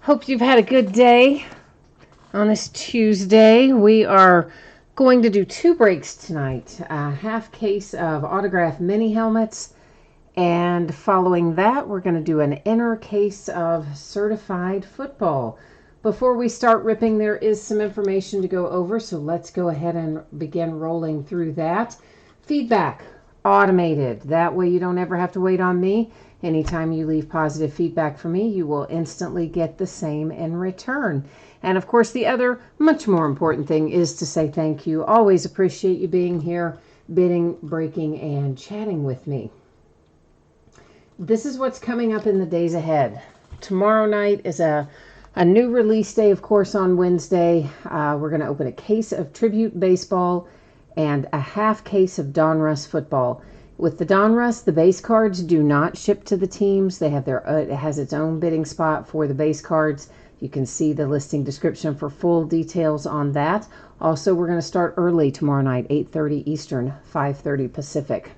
Hope you've had a good day on this Tuesday. We are going to do 2 breaks tonight. A half case of autographed mini helmets, and following that, we're going to do an inner case of certified football. Before we start ripping, there is some information to go over, so let's go ahead and begin rolling through that. Feedback, automated. That way you don't ever have to wait on me. Anytime you leave positive feedback for me, you will instantly get the same in return. And of course, the other much more important thing is to say thank you. Always appreciate you being here, bidding, breaking, and chatting with me. This is what's coming up in the days ahead. Tomorrow night is a new release day, of course, on Wednesday. We're going to open a case of Tribute Baseball and a half case of Donruss football. With the Donruss, the base cards do not ship to the teams. They have it has its own bidding spot for the base cards. You can see the listing description for full details on that. Also, we're going to start early tomorrow night, 8:30 Eastern, 5:30 Pacific.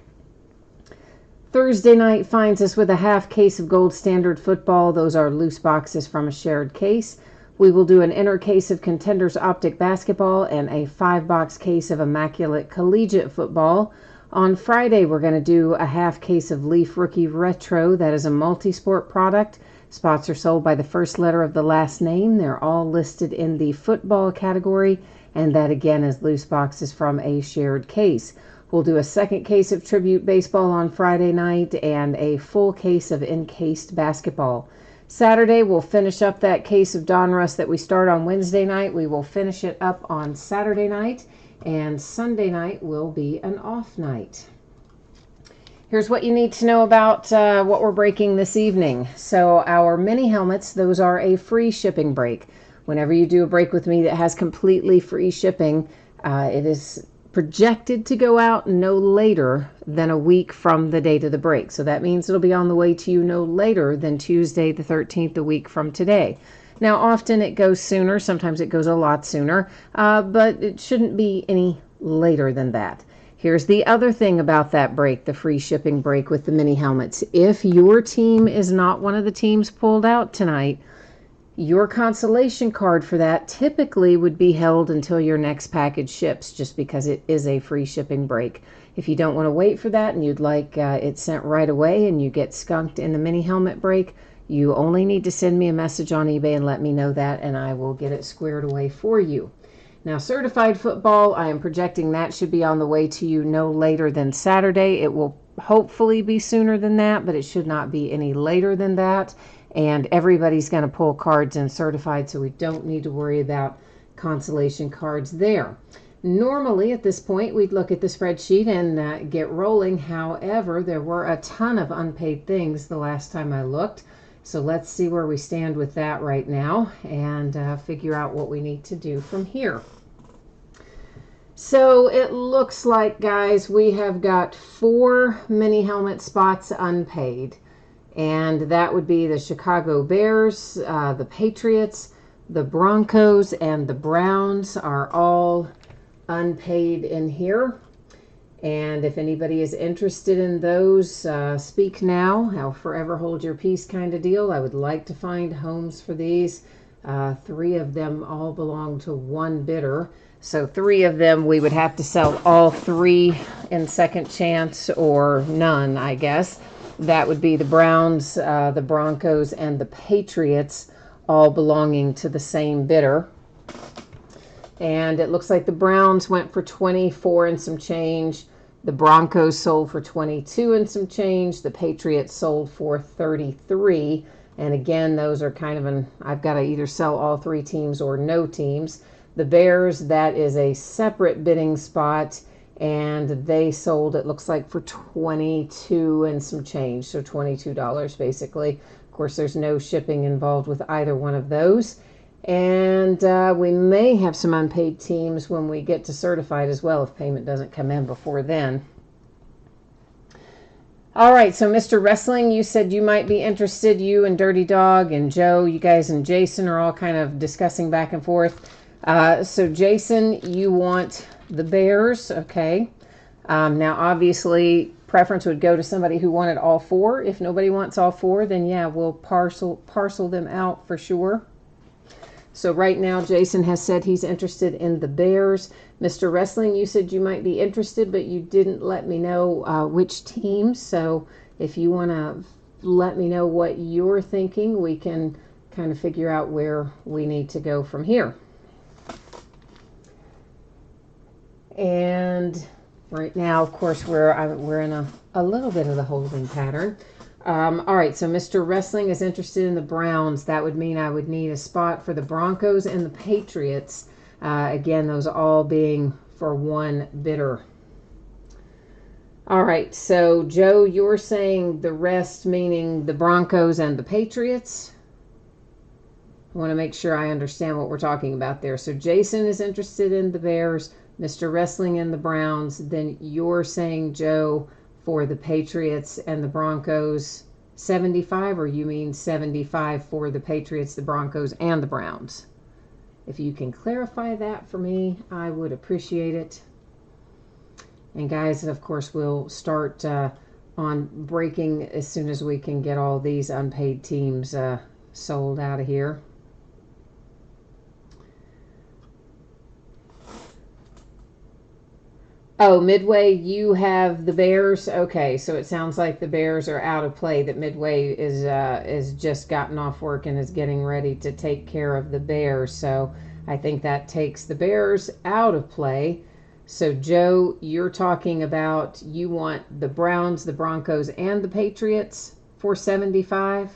Thursday night finds us with a half case of Gold Standard football. Those are loose boxes from a shared case. We will do an inner case of Contenders Optic basketball and a 5-box case of Immaculate Collegiate football. On Friday, we're going to do a half case of Leaf Rookie Retro. That is a multi-sport product. Spots are sold by the first letter of the last name. They're all listed in the football category, and that again is loose boxes from a shared case. We'll do a second case of Tribute Baseball on Friday night and a full case of Encased Basketball. Saturday, we'll finish up that case of Donruss that we start on Wednesday night. We will finish it up on Saturday night, and Sunday night will be an off night. Here's what you need to know about what we're breaking this evening. So our mini helmets, those are a free shipping break. Whenever you do a break with me that has completely free shipping, it is projected to go out no later than a week from the date of the break. So that means it'll be on the way to you no later than Tuesday the 13th, a week from today. Now, often it goes sooner. Sometimes it goes a lot sooner, but it shouldn't be any later than that. Here's the other thing about that break, the free shipping break with the mini helmets. If your team is not one of the teams pulled out tonight, your consolation card for that typically would be held until your next package ships, just because it is a free shipping break. If you don't want to wait for that and you'd like it sent right away and you get skunked in the mini helmet break, you only need to send me a message on eBay and let me know that, and I will get it squared away for you. Now, certified football, I am projecting that should be on the way to you no later than Saturday. It will hopefully be sooner than that, but it should not be any later than that. And everybody's going to pull cards in certified, so we don't need to worry about consolation cards there. Normally, at this point, we'd look at the spreadsheet and get rolling. However, there were a ton of unpaid things the last time I looked. So let's see where we stand with that right now and figure out what we need to do from here. So it looks like, guys, we have got 4 mini helmet spots unpaid. And that would be the Chicago Bears, the Patriots, the Broncos, and the Browns are all unpaid in here. And if anybody is interested in those, speak now. I'll forever hold your peace kind of deal. I would like to find homes for these. 3 of them all belong to one bidder. So 3 of them, we would have to sell all 3 in second chance or none, I guess. That would be the Browns, the Broncos, and the Patriots, all belonging to the same bidder. And it looks like the Browns went for 24 and some change. The Broncos sold for 22 and some change. The Patriots sold for 33. And again, those are kind of I've got to either sell all 3 teams or no teams. The Bears, that is a separate bidding spot. And they sold, it looks like, for 22 and some change. So $22 basically. Of course, there's no shipping involved with either one of those. And we may have some unpaid teams when we get to certified as well, if payment doesn't come in before then. All right, so Mr. Wrestling, you said you might be interested. You and Dirty Dog and Joe, you guys and Jason are all kind of discussing back and forth. So Jason, you want the Bears, okay. Now, obviously, preference would go to somebody who wanted all 4. If nobody wants all 4, then yeah, we'll parcel them out for sure. So right now, Jason has said he's interested in the Bears. Mr. Wrestling, you said you might be interested, but you didn't let me know which team. So if you want to let me know what you're thinking, we can kind of figure out where we need to go from here. And right now, of course, we're in a little bit of the holding pattern. All right, so Mr. Wrestling is interested in the Browns. That would mean I would need a spot for the Broncos and the Patriots. Again, those all being for one bidder. All right, so Joe, you're saying the rest, meaning the Broncos and the Patriots? I want to make sure I understand what we're talking about there. So Jason is interested in the Bears, Mr. Wrestling in the Browns. Then you're saying, Joe, for the Patriots and the Broncos, 75, or you mean 75 for the Patriots, the Broncos, and the Browns? If you can clarify that for me, I would appreciate it. And guys, of course, we'll start on breaking as soon as we can get all these unpaid teams sold out of here. Oh, Midway, you have the Bears. Okay, so it sounds like the Bears are out of play. That Midway is just gotten off work and is getting ready to take care of the Bears. So I think that takes the Bears out of play. So Joe, you're talking about you want the Browns, the Broncos, and the Patriots for 75?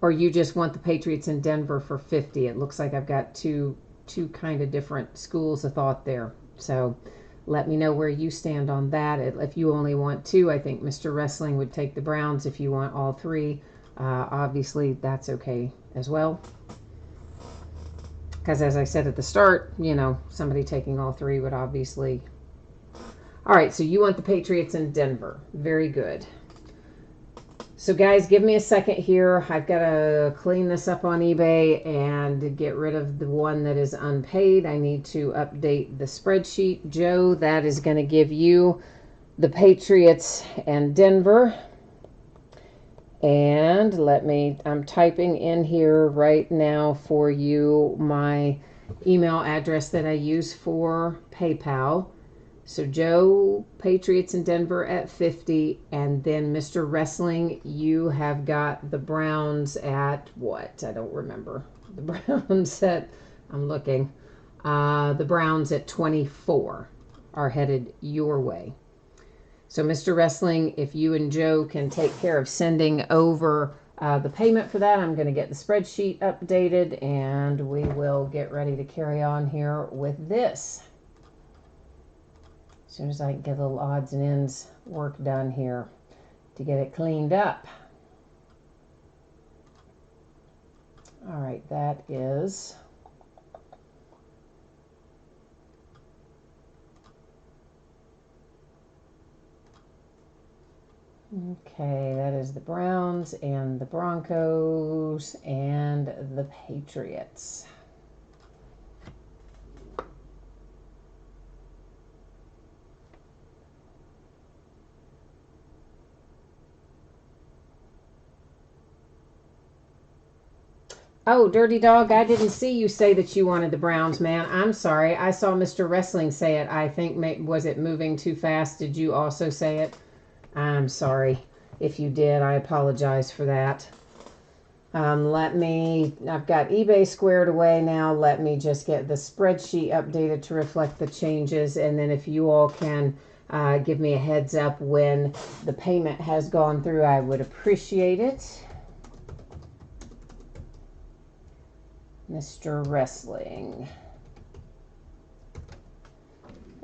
Or you just want the Patriots in Denver for 50? It looks like I've got two kind of different schools of thought there. So let me know where you stand on that. If you only want two, I think Mr. Wrestling would take the Browns. If you want all three, obviously that's okay as well. Because as I said at the start, somebody taking all three would obviously... All right, so you want the Patriots in Denver. Very good. So guys, give me a second here. I've got to clean this up on eBay and get rid of the one that is unpaid. I need to update the spreadsheet. Joe, that is going to give you the Patriots and Denver. And I'm typing in here right now for you my email address that I use for PayPal. So Joe, Patriots in Denver at 50, and then Mr. Wrestling, you have got the Browns at what? I don't remember. The Browns at, I'm looking, the Browns at 24 are headed your way. So Mr. Wrestling, if you and Joe can take care of sending over the payment for that, I'm going to get the spreadsheet updated, and we will get ready to carry on here with this. As soon as I can get a little odds and ends work done here to get it cleaned up. All right, that is... Okay, that is the Browns and the Broncos and the Patriots. Oh, Dirty Dog, I didn't see you say that you wanted the Browns, man. I'm sorry. I saw Mr. Wrestling say it. I think, was it moving too fast? Did you also say it? I'm sorry. If you did, I apologize for that. I've got eBay squared away now. Let me just get the spreadsheet updated to reflect the changes. And then if you all can give me a heads up when the payment has gone through, I would appreciate it. Mr. Wrestling.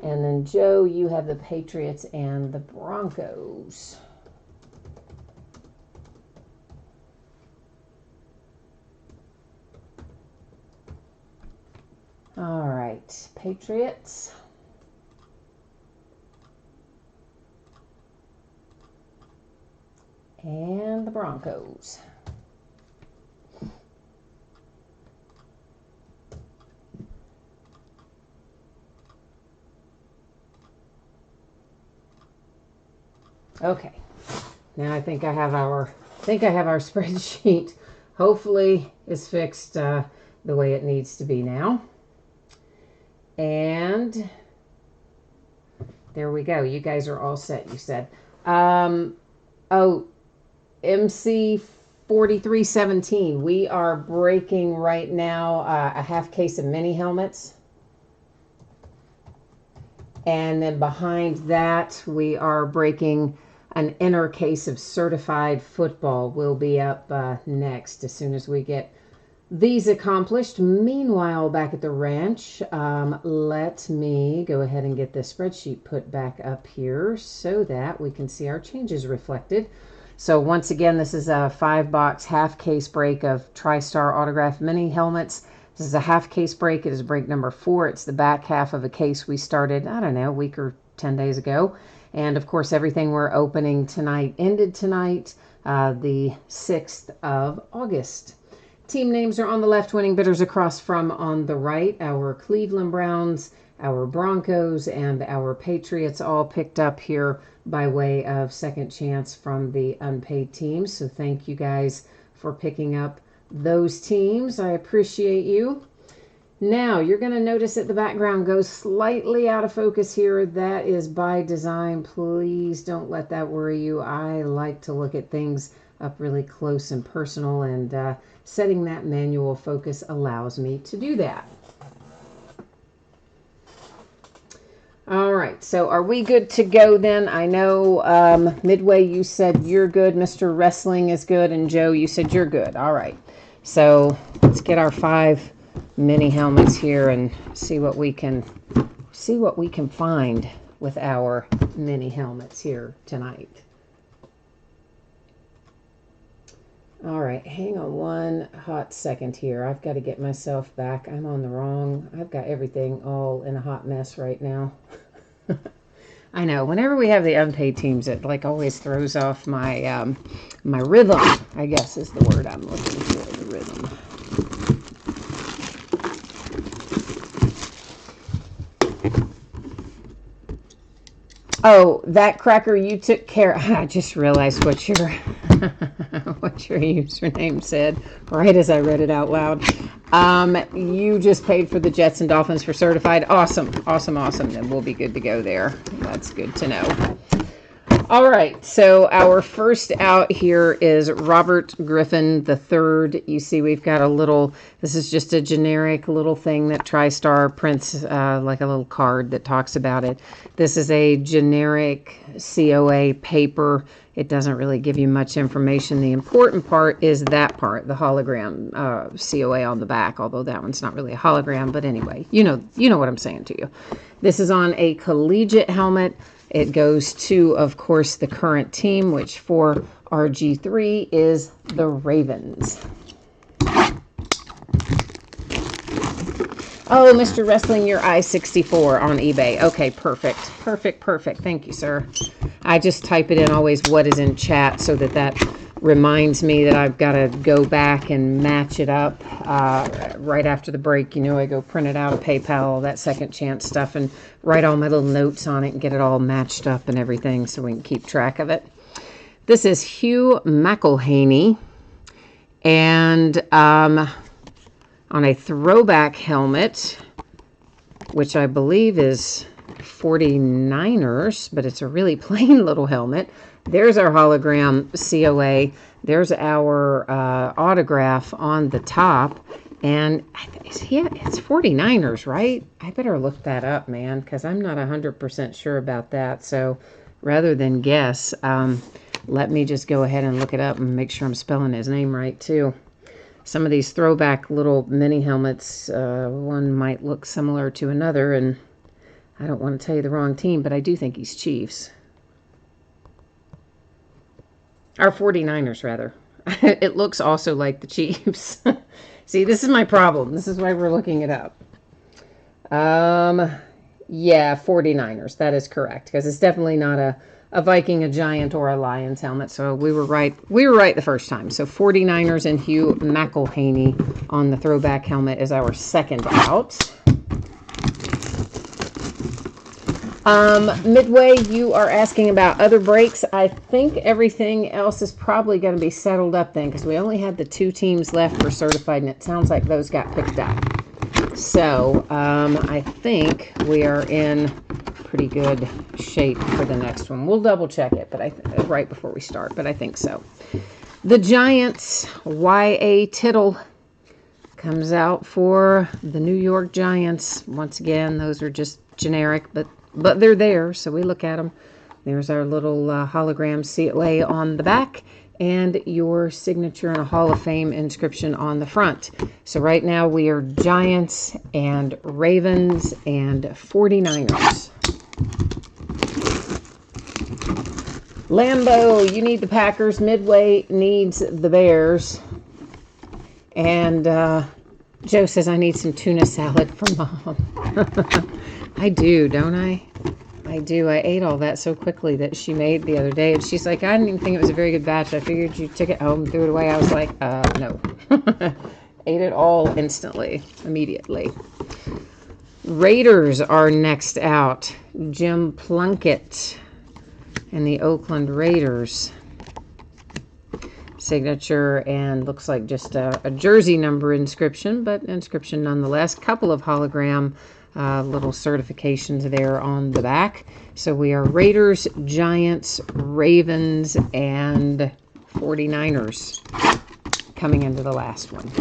And then Joe, you have the Patriots and the Broncos. All right, Patriots. And the Broncos. Okay. Now I think I have our spreadsheet hopefully is fixed the way it needs to be now. And there we go. You guys are all set, you said. Oh, MC 4317. We are breaking right now a half case of mini helmets. And then behind that, we are breaking an inner case of certified football. Will be up next as soon as we get these accomplished. Meanwhile, back at the ranch, let me go ahead and get this spreadsheet put back up here so that we can see our changes reflected. So once again, this is a 5-box half case break of TriStar Autograph Mini Helmets. This is a half case break. It is break number 4. It's the back half of a case we started, I don't know, a week or 10 days ago. And of course, everything we're opening tonight ended tonight, the 6th of August. Team names are on the left, winning bidders across from on the right. Our Cleveland Browns, our Broncos, and our Patriots all picked up here by way of second chance from the unpaid teams. So thank you guys for picking up those teams. I appreciate you. Now, you're going to notice that the background goes slightly out of focus here. That is by design. Please don't let that worry you. I like to look at things up really close and personal, and setting that manual focus allows me to do that. All right, so are we good to go then? I know Midway, you said you're good. Mr. Wrestling is good. And Joe, you said you're good. All right, so let's get our 5 mini helmets here and see what we can find with our mini helmets here tonight. All right, hang on one hot second here. I've got to get myself back. I'm on the wrong. I've got everything all in a hot mess right now. I know. Whenever we have the unpaid teams, it like always throws off my my rhythm, I guess is the word I'm looking for, the rhythm. Oh, that cracker, you took care. I just realized what your what your username said right as I read it out loud. You just paid for the Jets and Dolphins for certified. Awesome, awesome, awesome. Then we'll be good to go there. That's good to know. All right, so our first out here is Robert Griffin III. You see we've got a little, this is just a generic little thing that TriStar prints, like a little card that talks about it. This is a generic COA paper. It doesn't really give you much information. The important part is that part, the hologram COA on the back, although that one's not really a hologram, but anyway, you know what I'm saying to you. This is on a collegiate helmet. It goes to, of course, the current team, which for RG3 is the Ravens. Oh, Mr. Wrestling, your I-64 on eBay. Okay, perfect. Perfect, perfect. Thank you, sir. I just type it in always what is in chat so that reminds me that I've got to go back and match it up right after the break. You know, I go print it out of PayPal, all that second chance stuff, and write all my little notes on it and get it all matched up and everything so we can keep track of it. This is Hugh McElhaney, and on a throwback helmet, which I believe is 49ers, but it's a really plain little helmet. There's our hologram COA. There's our autograph on the top. And it's 49ers, right? I better look that up, man, because I'm not 100% sure about that. So rather than guess, let me just go ahead and look it up and make sure I'm spelling his name right, too. Some of these throwback little mini helmets, one might look similar to another, and I don't want to tell you the wrong team, but I do think he's Chiefs. Or 49ers, rather. It looks also like the Chiefs. See, this is my problem. This is why we're looking it up. Yeah, 49ers. That is correct, because it's definitely not a Viking, a Giant, or a Lions helmet. So we were right. We were right the first time. So 49ers and Hugh McElhaney on the throwback helmet is our second out. Midway, you are asking about other breaks. I think everything else is probably going to be settled up then, because we only had the 2 teams left for certified, and it sounds like those got picked up. So I think we are in pretty good shape for the next one. We'll double check it, but right before we start, but I think so. The Giants, Y.A. Tittle comes out for the New York Giants. Once again, those are just generic, but they're there, so we look at them. There's our little hologram COA on the back, and your signature and a Hall of Fame inscription on the front. So right now we are Giants and Ravens and 49ers. Lambo, you need the Packers. Midway needs the Bears. And Joe says, I need some tuna salad for Mom. I do, don't I? I do. I ate all that so quickly that she made the other day. And she's like, I didn't even think it was a very good batch. I figured you took it home, threw it away. I was like, no. Ate it all instantly, immediately. Raiders are next out. Jim Plunkett and the Oakland Raiders. Signature and looks like just a jersey number inscription, but inscription nonetheless. Couple of hologram little certifications there on the back. So we are Raiders, Giants, Ravens, and 49ers coming into the last one.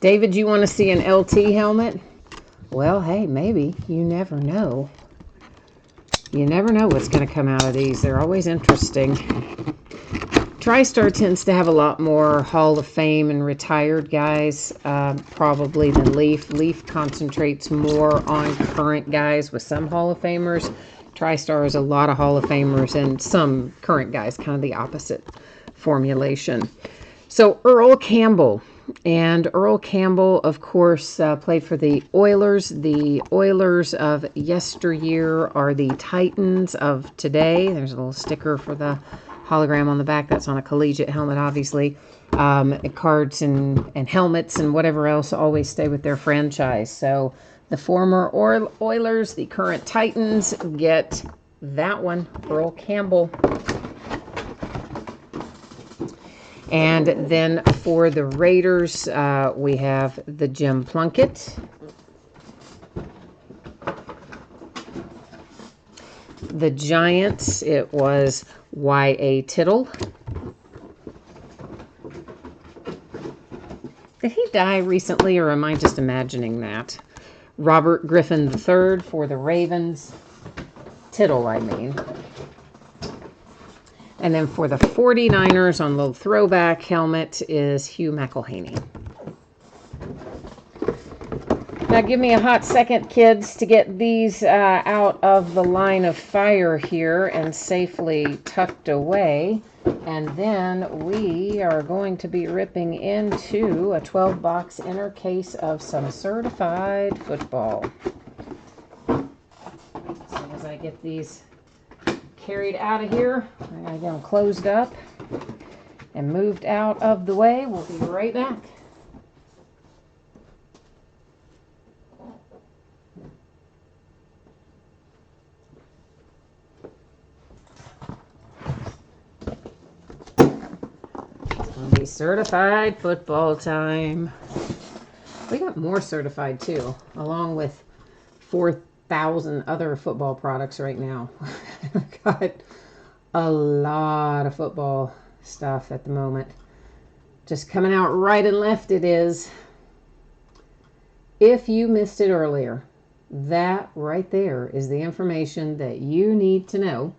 David, you want to see an LT helmet? Well, hey, maybe. You never know. You never know what's going to come out of these. They're always interesting. TriStar tends to have a lot more Hall of Fame and retired guys, probably, than Leaf. Leaf concentrates more on current guys with some Hall of Famers. TriStar is a lot of Hall of Famers and some current guys, kind of the opposite formulation. So Earl Campbell. And Earl Campbell, of course, played for the Oilers. The Oilers of yesteryear are the Titans of today. There's a little sticker for the hologram on the back. That's on a collegiate helmet, obviously. Cards and helmets and whatever else always stay with their franchise. So the former Oilers, the current Titans, get that one, Earl Campbell. And then for the Raiders, we have the Jim Plunkett. The Giants, it was Y.A. Tittle. Did he die recently, or am I just imagining that? Robert Griffin III for the Ravens. Tittle, I mean. And then for the 49ers on the throwback helmet is Hugh McElhaney. Now give me a hot second, kids, to get these out of the line of fire here and safely tucked away. And then we are going to be ripping into a 12-box inner case of some certified football. As soon as I get these carried out of here, I gotta get them closed up and moved out of the way. We'll be right back. It's gonna be certified football time. We got more certified too, along with 4,000 other football products right now. We've got a lot of football stuff at the moment. Just coming out right and left it is. If you missed it earlier, that right there is the information that you need to know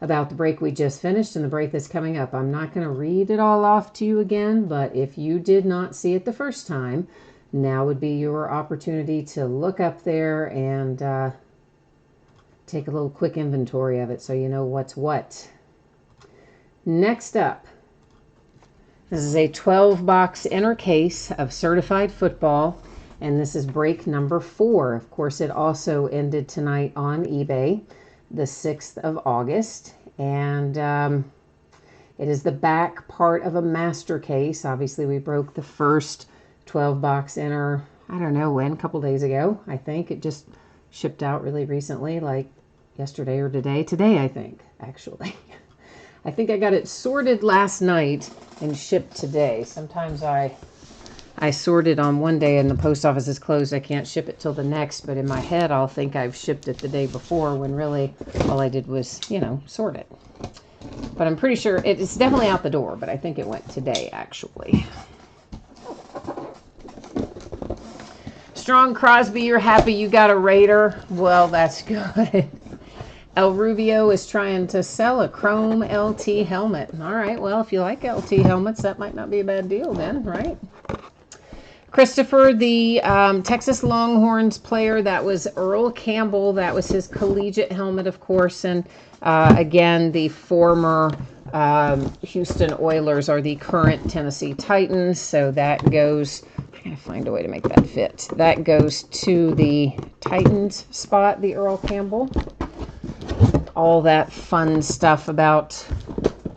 about the break we just finished and the break that's coming up. I'm not going to read it all off to you again, but if you did not see it the first time, now would be your opportunity to look up there and take a little quick inventory of it so you know what's what. Next up, this is a 12-box inner case of certified football, and this is break number 4. Of course, it also ended tonight on eBay, the 6th of August, and it is the back part of a master case. Obviously, we broke the first 12-box inner I don't know when, a couple days ago, I think. It just shipped out really recently, like yesterday or today. Today, I think, actually. I think I got it sorted last night and shipped today. Sometimes I sort it on one day and the post office is closed. I can't ship it till the next, but in my head, I'll think I've shipped it the day before when really all I did was, sort it. But I'm pretty sure it's definitely out the door, but I think it went today, actually. Strong Crosby, you're happy you got a Raider? Well, that's good. El Rubio is trying to sell a chrome LT helmet. All right, well, if you like LT helmets, that might not be a bad deal then, right? Christopher, the Texas Longhorns player, that was Earl Campbell. That was his collegiate helmet, of course. And again, the former Houston Oilers are the current Tennessee Titans. So that goes, I gotta find a way to make that fit. That goes to the Titans spot, the Earl Campbell. All that fun stuff about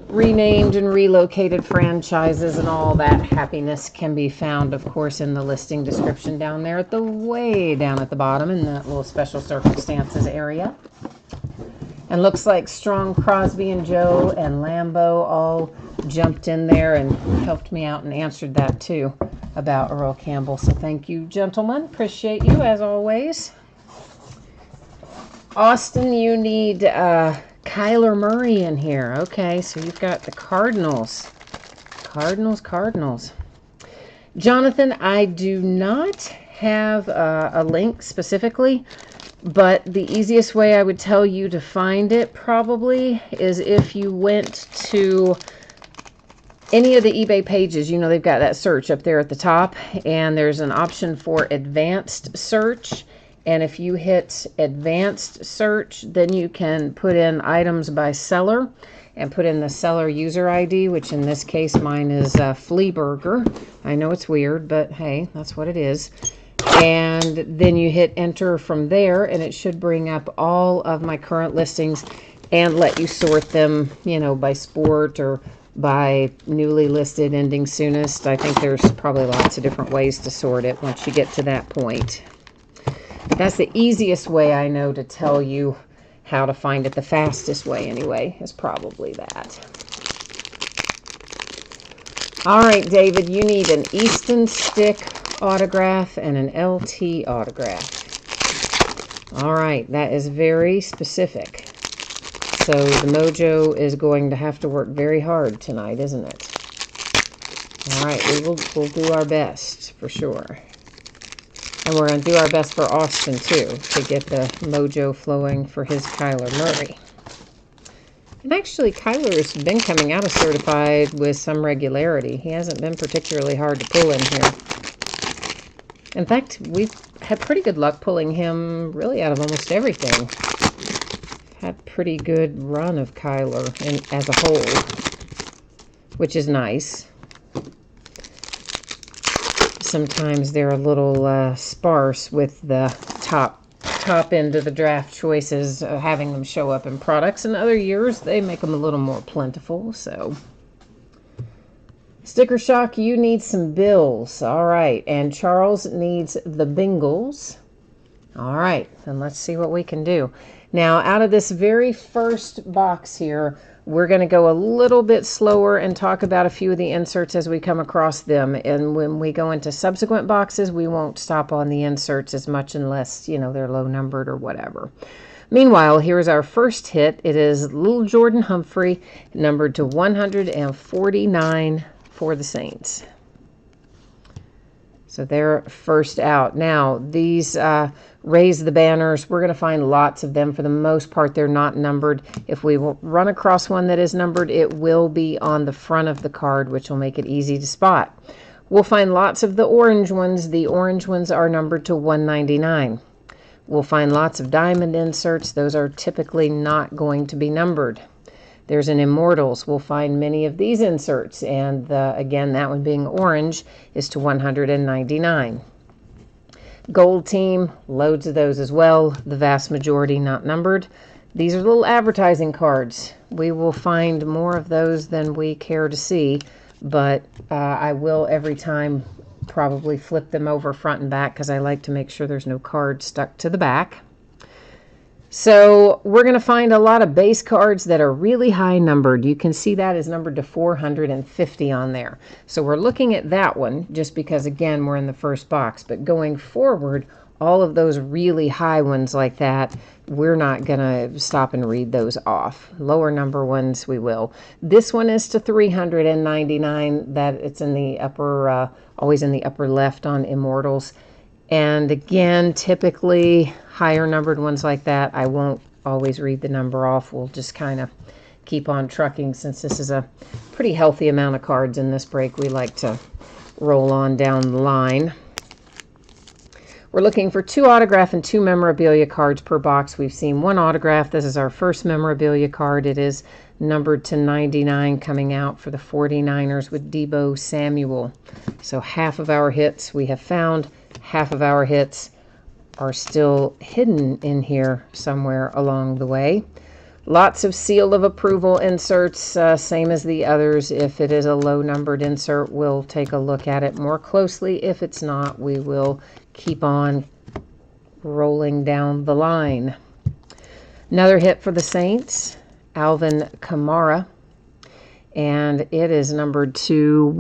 renamed and relocated franchises and all that happiness can be found, of course, in the listing description down there at the way down at the bottom in that little special circumstances area. And looks like Strong, Crosby, and Joe and Lambo all jumped in there and helped me out and answered that too about Earl Campbell. So thank you, gentlemen. Appreciate you as always. Austin, you need Kyler Murray in here. Okay, so you've got the Cardinals. Cardinals. Jonathan, I do not have a link specifically, but the easiest way I would tell you to find it probably is if you went to any of the eBay pages. They've got that search up there at the top, and there's an option for advanced search. And if you hit advanced search, then you can put in items by seller and put in the seller user ID, which in this case, mine is Fleaburger. I know it's weird, but hey, that's what it is. And then you hit enter from there, and it should bring up all of my current listings and let you sort them, by sport or by newly listed, ending soonest. I think there's probably lots of different ways to sort it once you get to that point. That's the easiest way I know to tell you how to find it. The fastest way, anyway, is probably that. All right, David, you need an Easton Stick autograph and an LT autograph. All right, that is very specific. So the mojo is going to have to work very hard tonight, isn't it? All right, we'll do our best for sure. And we're going to do our best for Austin, too, to get the mojo flowing for his Kyler Murray. And actually, Kyler's been coming out of certified with some regularity. He hasn't been particularly hard to pull in here. In fact, we've had pretty good luck pulling him really out of almost everything. Had pretty good run of Kyler as a whole, which is nice. Sometimes they're a little sparse with the top end of the draft choices, having them show up in products. In other years, they make them a little more plentiful. So, Sticker Shock, you need some Bills. All right. And Charles needs the Bengals. All right. Then let's see what we can do. Now, out of this very first box here, we're going to go a little bit slower and talk about a few of the inserts as we come across them. And when we go into subsequent boxes, we won't stop on the inserts as much unless, they're low numbered or whatever. Meanwhile, here's our first hit. It is Little Jordan Humphrey, numbered to 149 for the Saints. So they're first out. Now, these raise the banners. We're going to find lots of them. For the most part, they're not numbered. If we run across one that is numbered, it will be on the front of the card, which will make it easy to spot. We'll find lots of the orange ones. The orange ones are numbered to 199. We'll find lots of diamond inserts. Those are typically not going to be numbered. There's an Immortals. We'll find many of these inserts. And again, that one being orange is to 199. Gold Team, loads of those as well. The vast majority not numbered. These are little advertising cards. We will find more of those than we care to see. But I will every time probably flip them over front and back because I like to make sure there's no card stuck to the back. So we're going to find a lot of base cards that are really high numbered. You can see that is numbered to 450 on there. So we're looking at that one just because, again, we're in the first box. But going forward, all of those really high ones like that, we're not going to stop and read those off. Lower number ones, we will. This one is to 399. That it's in the upper, always in the upper left on Immortals. And again, typically higher numbered ones like that, I won't always read the number off. We'll just kind of keep on trucking since this is a pretty healthy amount of cards in this break. We like to roll on down the line. We're looking for 2 autograph and 2 memorabilia cards per box. We've seen 1 autograph. This is our first memorabilia card. It is numbered to 99 coming out for the 49ers with Deebo Samuel. So half of our hits we have found. Half of our hits are still hidden in here somewhere along the way. Lots of seal of approval inserts, same as the others. If it is a low numbered insert, we'll take a look at it more closely. If it's not, we will keep on rolling down the line. Another hit for the Saints, Alvin Kamara, and it is numbered to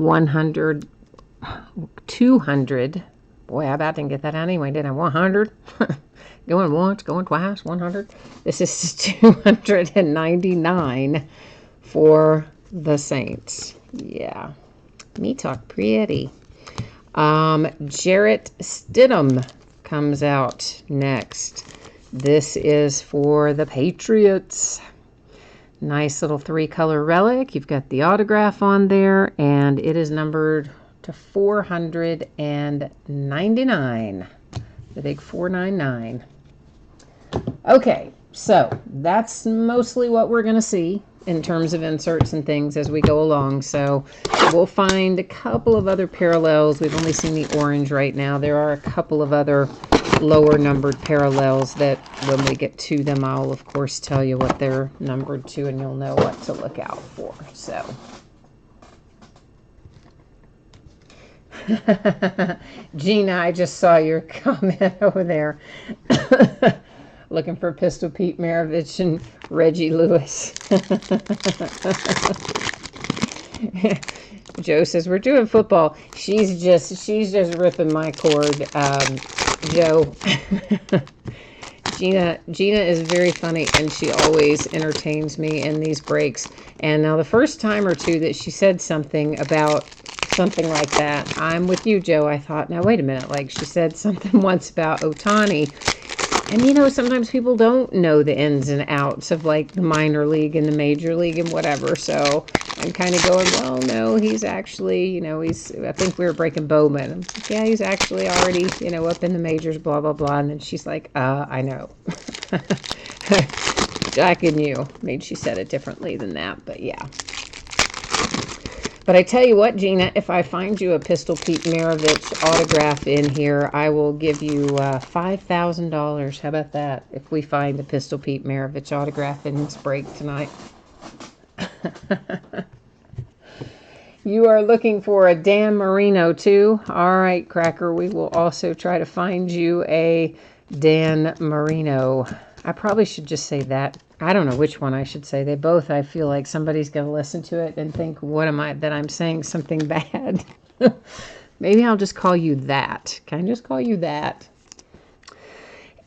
200. Boy, I about didn't get that out anyway, didn't I? 100. Going once, going twice, 100. This is 299 for the Saints. Yeah. Me talk pretty. Jarrett Stidham comes out next. This is for the Patriots. Nice little 3-color relic. You've got the autograph on there, and it is numbered to 499. The big 499. Okay, so that's mostly what we're going to see in terms of inserts and things as we go along. So we'll find a couple of other parallels. We've only seen the orange right now. There are a couple of other lower numbered parallels that when we get to them, I'll of course tell you what they're numbered to and you'll know what to look out for. So Gina, I just saw your comment over there. Looking for Pistol Pete Maravich and Reggie Lewis. Joe says, we're doing football. She's just ripping my cord, Joe. Gina is very funny, and she always entertains me in these breaks. And now the first time or two that she said something about something like that, I'm with you, Joe. I thought, now wait a minute, like she said something once about Ohtani. And, you know, sometimes people don't know the ins and outs of, like, the minor league and the major league and whatever. So I'm kind of going, well, no, he's actually, you know, I think we were breaking Bowman. I'm like, yeah, he's actually already, you know, up in the majors, blah, blah, blah. And then she's like, I know. Jack and you. Maybe she said it differently than that, but yeah. But I tell you what, Gina, if I find you a Pistol Pete Maravich autograph in here, I will give you $5,000. How about that? If we find a Pistol Pete Maravich autograph in this break tonight. You are looking for a Dan Marino, too? All right, Cracker. We will also try to find you a Dan Marino. I probably should just say that. I don't know which one I should say. They both, I feel like somebody's going to listen to it and think, that I'm saying something bad. Maybe I'll just call you that. Can I just call you that?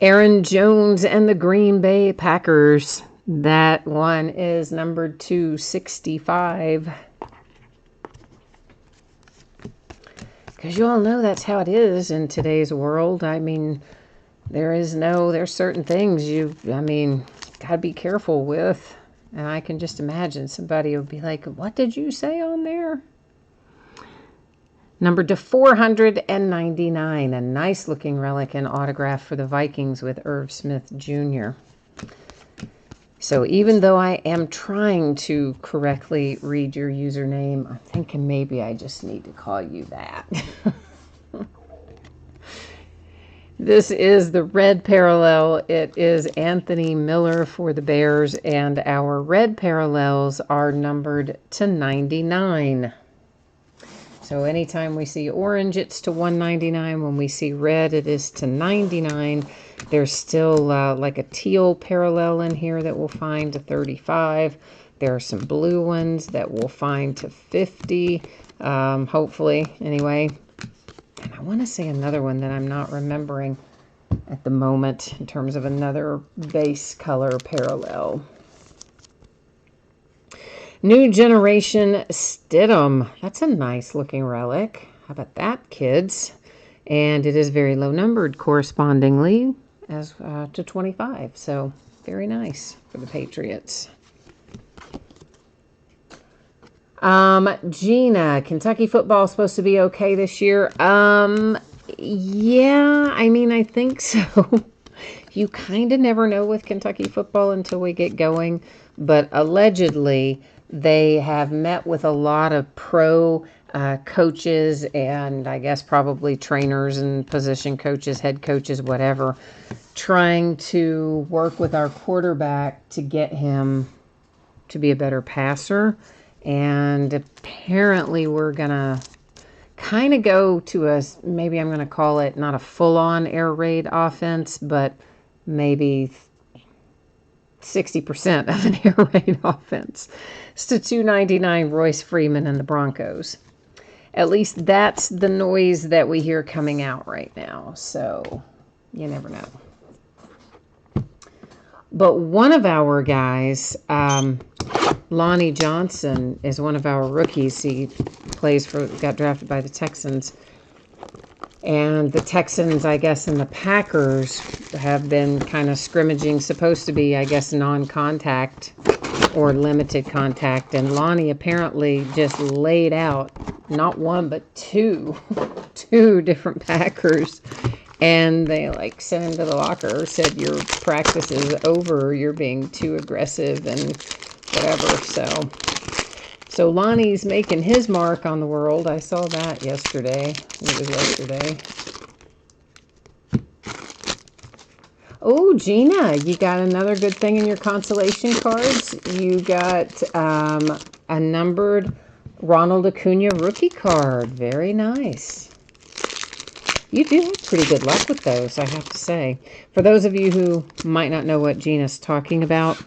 Aaron Jones and the Green Bay Packers. That one is numbered 265. Because you all know that's how it is in today's world. I mean, there's certain things got to be careful with. And I can just imagine somebody would be like, what did you say on there? Numbered to 499. A nice looking relic and autograph for the Vikings with Irv Smith Jr. So even though I am trying to correctly read your username, I'm thinking maybe I just need to call you that. This is the red parallel. It is Anthony Miller for the Bears, and our red parallels are numbered to 99. So anytime we see orange, it's to $1.99. When we see red, it is to $99. There's still like a teal parallel in here that we'll find to $35. There are some blue ones that we'll find to $50, hopefully, anyway. And I want to say another one that I'm not remembering at the moment in terms of another base color parallel. New Generation Stidham. That's a nice looking relic. How about that, kids? And it is very low numbered correspondingly as to 25. So very nice for the Patriots. Gina, Kentucky football is supposed to be okay this year. Yeah, I mean, I think so. You kind of never know with Kentucky football until we get going. But allegedly, they have met with a lot of pro coaches and I guess probably trainers and position coaches, head coaches, whatever, trying to work with our quarterback to get him to be a better passer. And apparently we're going to kind of go to a, maybe I'm going to call it not a full-on air raid offense, but maybe 60% of an air raid offense. It's to $2.99 Royce Freeman and the Broncos. At least that's the noise that we hear coming out right now. So you never know. But one of our guys, Lonnie Johnson, is one of our rookies. He got drafted by the Texans. And the Texans, I guess, and the Packers have been kind of scrimmaging, supposed to be, I guess, non-contact or limited contact. And Lonnie apparently just laid out not one, but two different Packers. And they like sent him to the locker, said your practice is over, you're being too aggressive and whatever. So Lonnie's making his mark on the world. I saw that yesterday. It was yesterday. Oh, Gina, you got another good thing in your consolation cards. You got a numbered Ronald Acuna rookie card. Very nice. You do have pretty good luck with those, I have to say. For those of you who might not know what Gina's talking about,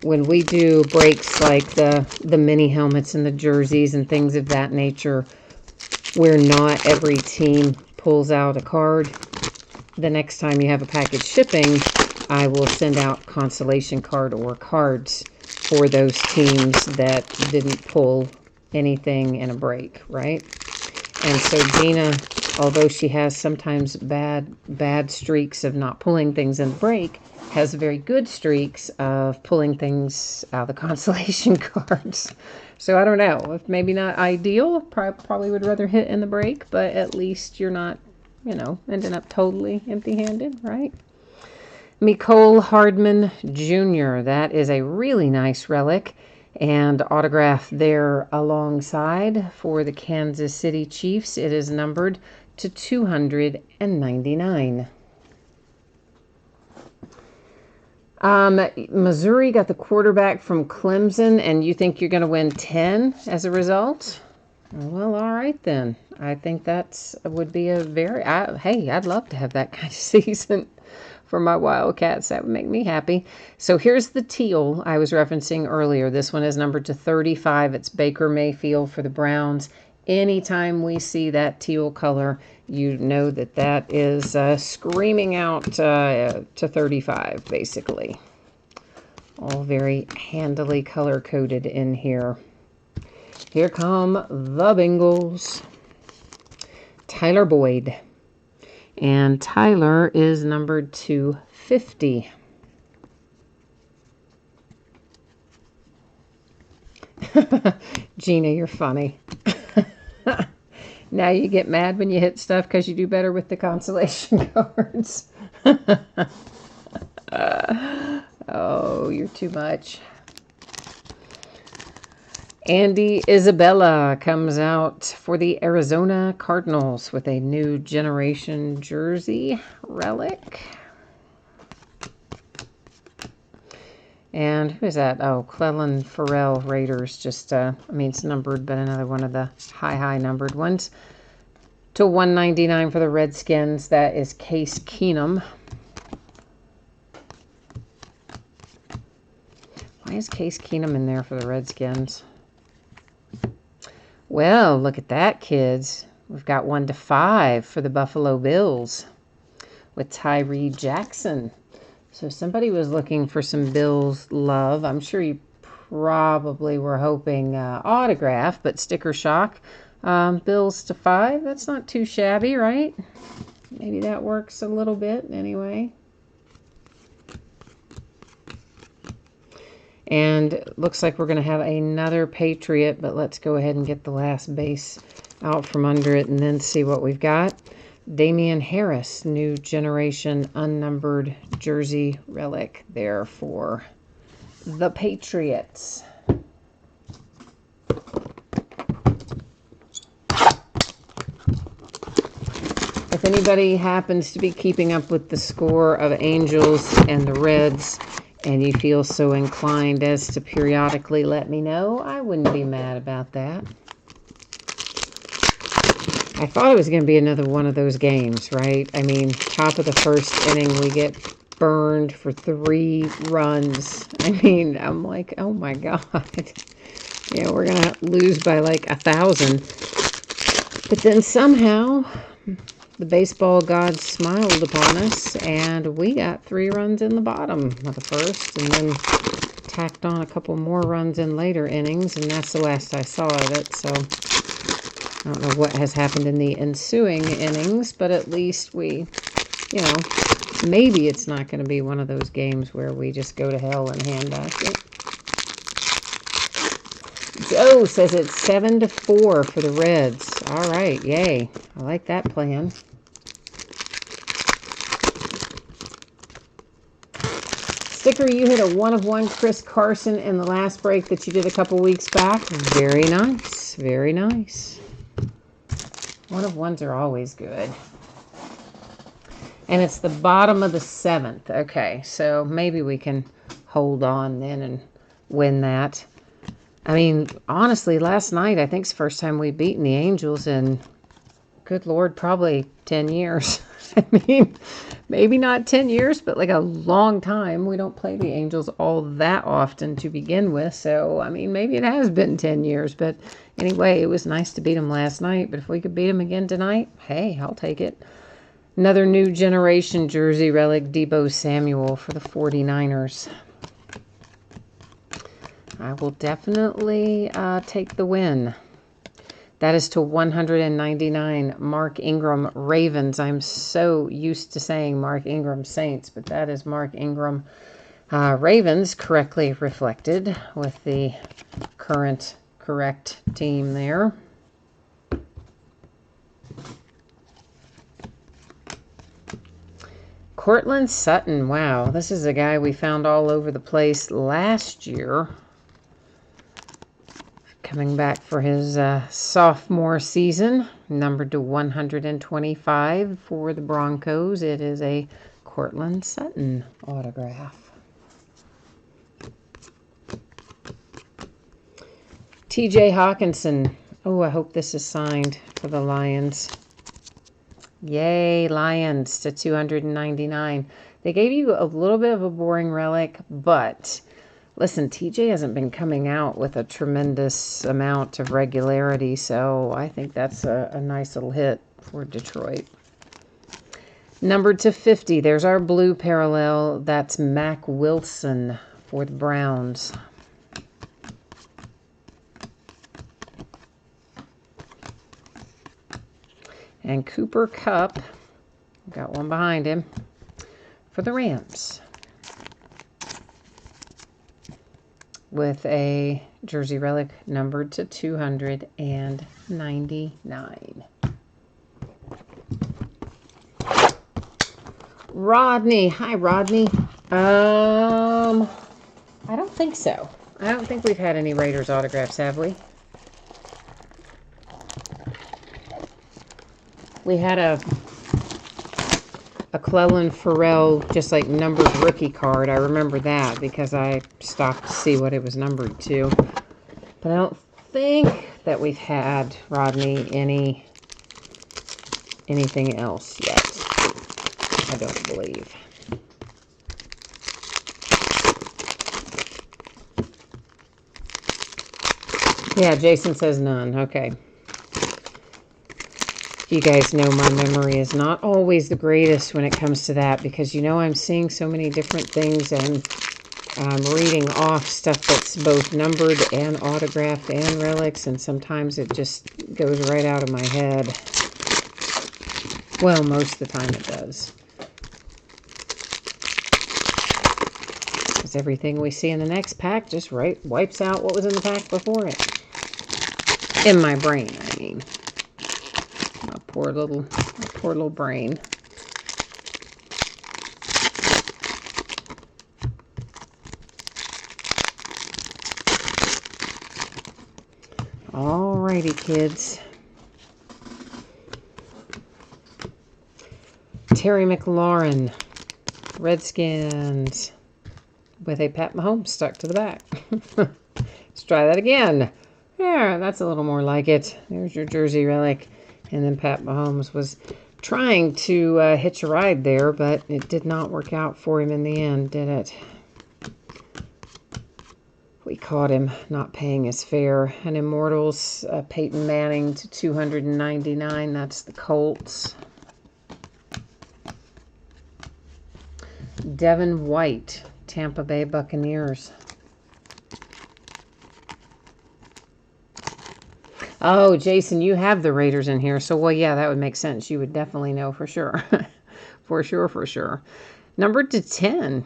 when we do breaks like the mini helmets and the jerseys and things of that nature, where not every team pulls out a card, the next time you have a package shipping, I will send out consolation card or cards for those teams that didn't pull anything in a break, right? And so Gina, although she has sometimes bad streaks of not pulling things in the break, has very good streaks of pulling things out of the consolation cards. So I don't know, if maybe not ideal, probably would rather hit in the break, but at least you're not, ending up totally empty-handed, right? Mecole Hardman Jr., that is a really nice relic and autograph there alongside for the Kansas City Chiefs. It is numbered to 299. Missouri got the quarterback from Clemson, and you think you're going to win 10 as a result? Well, all right then. I think would be a hey, I'd love to have that kind of season for my Wildcats. That would make me happy. So here's the teal I was referencing earlier. This one is numbered to 35. It's Baker Mayfield for the Browns. Anytime we see that teal color, you know that is screaming out to 35, basically. All very handily color-coded in here. Here come the Bengals. Tyler Boyd. And Tyler is numbered to 50. Gina, you're funny. Now you get mad when you hit stuff because you do better with the consolation cards. Oh, you're too much. Andy Isabella comes out for the Arizona Cardinals with a New Generation jersey relic. And who is that? Oh, Clellan Farrell Raiders. Just, I mean, it's numbered, but another one of the high numbered ones. To 199 for the Redskins. That is Case Keenum. Why is Case Keenum in there for the Redskins? Well, look at that, kids. We've got 1 to 5 for the Buffalo Bills with Tyree Jackson. So somebody was looking for some Bills love. I'm sure you probably were hoping autograph, but sticker shock. Bills to 5. That's not too shabby, right? Maybe that works a little bit anyway. And looks like we're going to have another Patriot, but let's go ahead and get the last base out from under it and then see what we've got. Damian Harris, new generation unnumbered jersey relic there for the Patriots. If anybody happens to be keeping up with the score of Angels and the Reds, and you feel so inclined as to periodically let me know, I wouldn't be mad about that. I thought it was going to be another one of those games, right? I mean, top of the first inning, we get burned for 3 runs. I mean, I'm like, oh my God. Yeah, we're going to lose by like 1,000. But then somehow the baseball gods smiled upon us, and we got 3 runs in the bottom of the first, and then tacked on a couple more runs in later innings, and that's the last I saw of it. So I don't know what has happened in the ensuing innings, but at least we, you know, maybe it's not going to be one of those games where we just go to hell and handbasket. Joe says it's 7-4 for the Reds. All right, yay. I like that plan. Sticker, you hit a 1 of 1 Chris Carson in the last break that you did a couple weeks back. Very nice. Very nice. 1 of 1s are always good. And it's the bottom of the 7th. Okay, so maybe we can hold on then and win that. I mean, honestly, last night I think it's the first time we've beaten the Angels in, good Lord, probably 10 years. I mean, maybe not 10 years, but like a long time. We don't play the Angels all that often to begin with. So, I mean, maybe it has been 10 years. But anyway, it was nice to beat them last night. But if we could beat them again tonight, hey, I'll take it. Another new generation jersey relic, Deebo Samuel for the 49ers. I will definitely take the win. That is to 199, Mark Ingram, Ravens. I'm so used to saying Mark Ingram, Saints, but that is Mark Ingram, Ravens, correctly reflected with the current correct team there. Courtland Sutton, wow, this is a guy we found all over the place last year. Coming back for his sophomore season, numbered to 125 for the Broncos. It is a Courtland Sutton autograph. TJ Hawkinson. Oh, I hope this is signed for the Lions. Yay, Lions to 299. They gave you a little bit of a boring relic, but listen, TJ hasn't been coming out with a tremendous amount of regularity, so I think that's a nice little hit for Detroit. Numbered to 50, there's our blue parallel. That's Mack Wilson for the Browns. And Cooper Kupp, got one behind him, for the Rams. With a jersey relic numbered to 299. Rodney. Hi, Rodney. I don't think so. I don't think we've had any Raiders autographs, have we? We had a McClellan Farrell, just like numbered rookie card. I remember that because I stopped to see what it was numbered to. But I don't think that we've had, Rodney, anything else yet. I don't believe. Yeah, Jason says none. Okay. You guys know my memory is not always the greatest when it comes to that because, you know, I'm seeing so many different things and I'm reading off stuff that's both numbered and autographed and relics, and sometimes it just goes right out of my head. Well, most of the time it does. Because everything we see in the next pack just wipes out what was in the pack before it. In my brain, I mean. My poor little brain. Alrighty, kids. Terry McLaurin, Redskins, with a Pat Mahomes stuck to the back. Let's try that again. Yeah, that's a little more like it. There's your jersey relic. And then Pat Mahomes was trying to hitch a ride there, but it did not work out for him in the end, did it? We caught him not paying his fare. And Immortals, Peyton Manning to 299. That's the Colts. Devin White, Tampa Bay Buccaneers. Oh, Jason, you have the Raiders in here. So, well, yeah, that would make sense. You would definitely know for sure. For sure. Numbered to 10.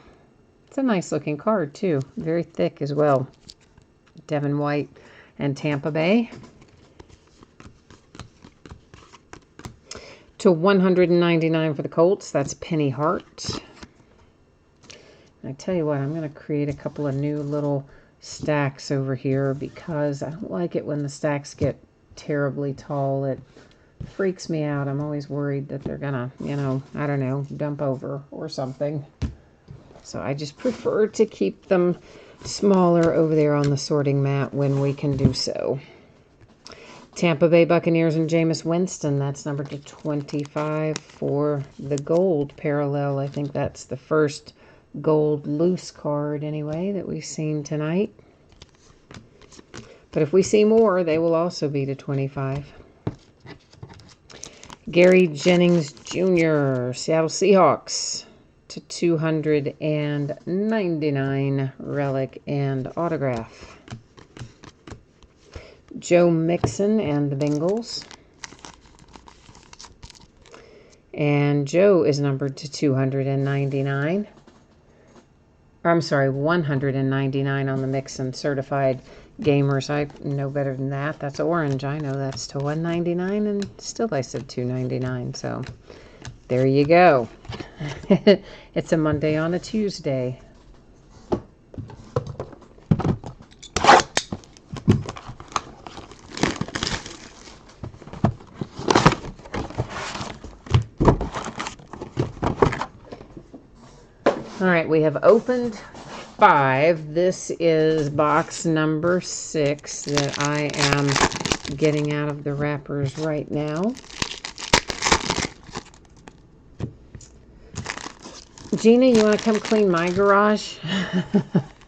It's a nice looking card, too. Very thick as well. Devin White and Tampa Bay. To 199 for the Colts. That's Penny Hart. I tell you what, I'm going to create a couple of new little stacks over here because I don't like it when the stacks get terribly tall. It freaks me out. I'm always worried that they're gonna, you know, I don't know, dump over or something. So I just prefer to keep them smaller over there on the sorting mat when we can do so. Tampa Bay Buccaneers and Jameis Winston. That's numbered to 25 for the gold parallel. I think that's the first gold loose card anyway that we've seen tonight. But if we see more, they will also be to 25. Gary Jennings Jr., Seattle Seahawks, to 299 relic and autograph. Joe Mixon and the Bengals. And Joe is numbered to 299. I'm sorry, 199 on the Mixon certified gamers. I know better than that. That's orange. I know that's to 199, and still I said 299. So there you go. It's a Monday on a Tuesday. All right, we have opened 5. This is box number 6 that I am getting out of the wrappers right now. Gina, you want to come clean my garage?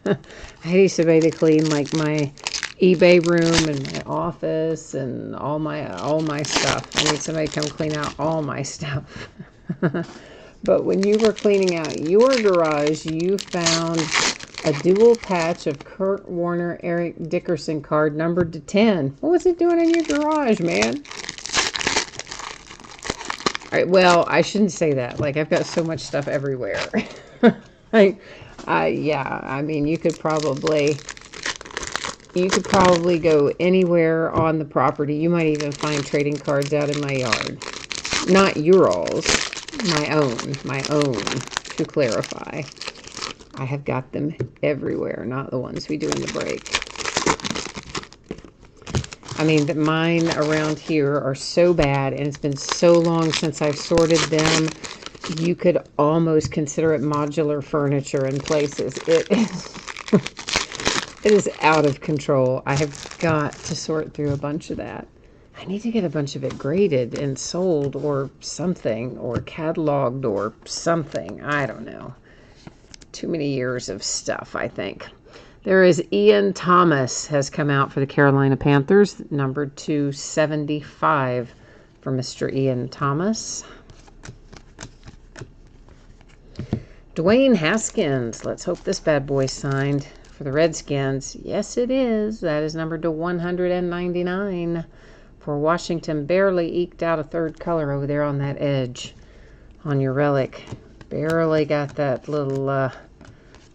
I need somebody to clean like my eBay room and my office and all my stuff. I need somebody to come clean out all my stuff. But when you were cleaning out your garage, you found a dual patch of Kurt Warner, Eric Dickerson card numbered to 10. What was it doing in your garage, man? All right, well, I shouldn't say that. Like, I've got so much stuff everywhere. Yeah, I mean, you could probably go anywhere on the property. You might even find trading cards out in my yard. Not your alls. My own, to clarify. I have got them everywhere, not the ones we do in the break. I mean, mine around here are so bad, and it's been so long since I've sorted them. You could almost consider it modular furniture in places. It is, it is out of control. I have got to sort through a bunch of that. I need to get a bunch of it graded and sold or something, or cataloged or something. I don't know. Too many years of stuff, I think. There is Ian Thomas has come out for the Carolina Panthers, number 275 for Mr. Ian Thomas. Dwayne Haskins, let's hope this bad boy's signed for the Redskins. Yes, it is. That is numbered to 199 for Washington. Barely eked out a third color over there on that edge on your relic. Barely got that little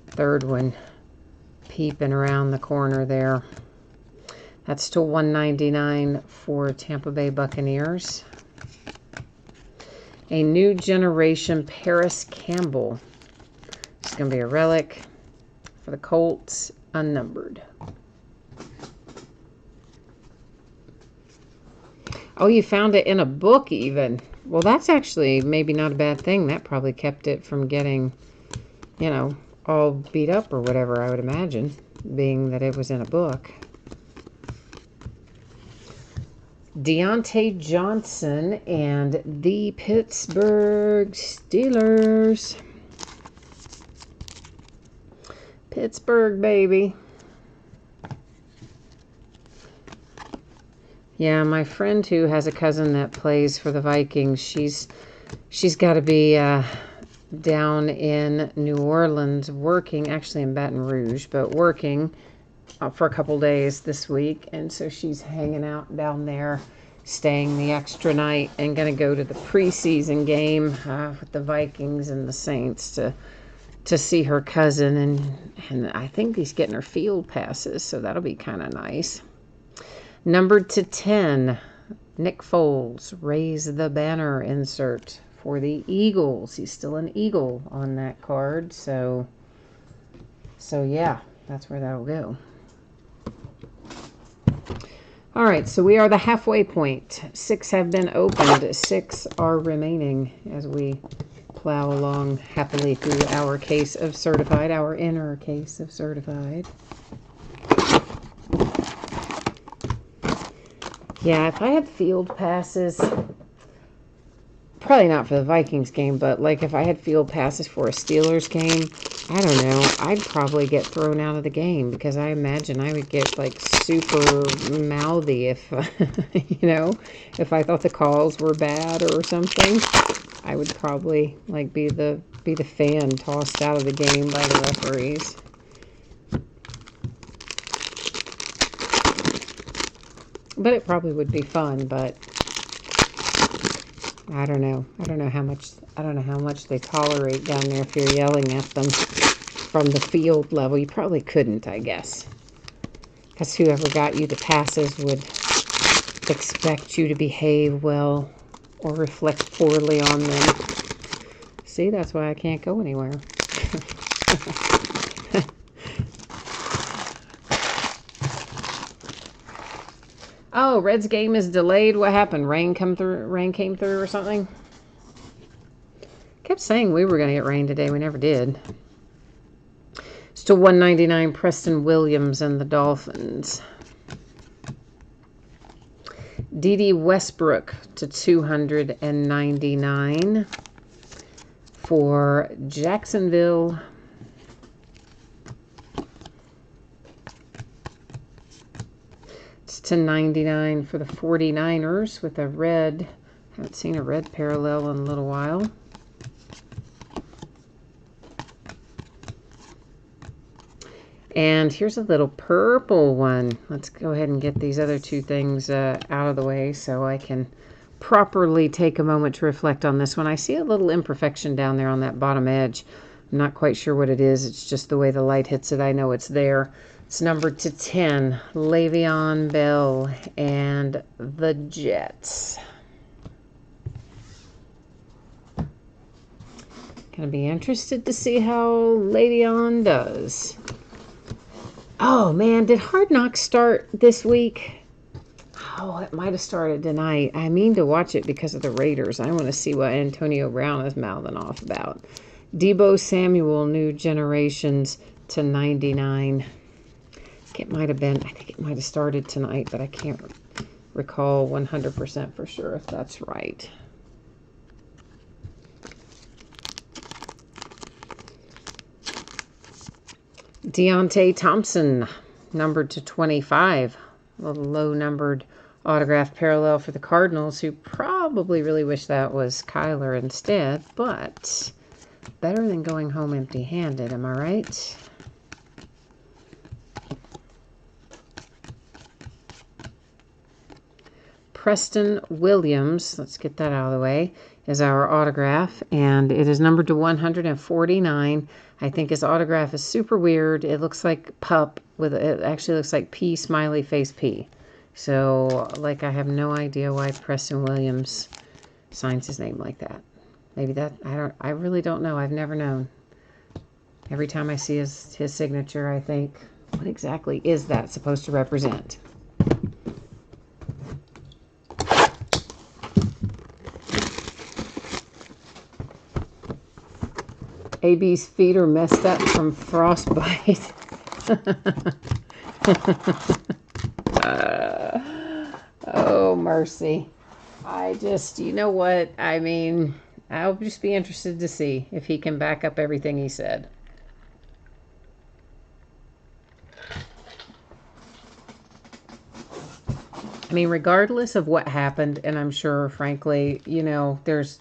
third one peeping around the corner there. That's to 199 for Tampa Bay Buccaneers. A new generation Paris Campbell. It's going to be a relic for the Colts, unnumbered. Oh, you found it in a book even. Well, that's actually maybe not a bad thing. That probably kept it from getting, you know, all beat up or whatever, I would imagine, being that it was in a book. Deontay Johnson and the Pittsburgh Steelers. Pittsburgh, baby. Yeah, my friend who has a cousin that plays for the Vikings, she's got to be down in New Orleans working, actually in Baton Rouge, but working for a couple days this week. And so she's hanging out down there, staying the extra night, and going to go to the preseason game with the Vikings and the Saints to see her cousin. And I think he's getting her field passes, so that'll be kind of nice. Numbered to 10, Nick Foles, Raise the Banner insert for the Eagles. He's still an Eagle on that card, so yeah, that's where that'll go. All right, so we are the halfway point. 6 have been opened. 6 are remaining as we plow along happily through our case of certified, our inner case of certified. Yeah, if I had field passes, probably not for the Vikings game, but like if I had field passes for a Steelers game, I don't know, I'd probably get thrown out of the game because I imagine I would get like super mouthy if, you know, if I thought the calls were bad or something. I would probably like be the fan tossed out of the game by the referees. But it probably would be fun, but I don't know. I don't know how much they tolerate down there if you're yelling at them from the field level. You probably couldn't, I guess. Because whoever got you the passes would expect you to behave well or reflect poorly on them. See, that's why I can't go anywhere. Oh, Reds game is delayed. What happened? Rain came through or something? Kept saying we were going to get rain today. We never did. Still 199, Preston Williams and the Dolphins. D.D. Westbrook to 299 for Jacksonville. It's to 99 for the 49ers with a red. Haven't seen a red parallel in a little while. And here's a little purple one. Let's go ahead and get these other two things out of the way so I can properly take a moment to reflect on this one. I see a little imperfection down there on that bottom edge. I'm not quite sure what it is. It's just the way the light hits it. I know it's there. It's numbered to 10, Le'Veon Bell and the Jets. Gonna be interested to see how Le'Veon does. Oh, man, did Hard Knocks start this week? Oh, it might have started tonight. I mean to watch it because of the Raiders. I want to see what Antonio Brown is mouthing off about. Deebo Samuel, New Generations to 99. It might have been, I think it might have started tonight, but I can't recall 100% for sure if that's right. Deontay Thompson, numbered to 25. A little low-numbered autograph parallel for the Cardinals, who probably really wish that was Kyler instead, but better than going home empty-handed, am I right? Preston Williams, let's get that out of the way, is our autograph, and it is numbered to 149. I think his autograph is super weird. It looks like pup, it actually looks like P, smiley face P. So, like, I have no idea why Preston Williams signs his name like that. Maybe that, I really don't know. I've never known. Every time I see his signature, I think, what exactly is that supposed to represent? AB's feet are messed up from frostbite. Oh, mercy. You know what? I mean, I'll just be interested to see if he can back up everything he said. I mean, regardless of what happened, and I'm sure, frankly, you know, there's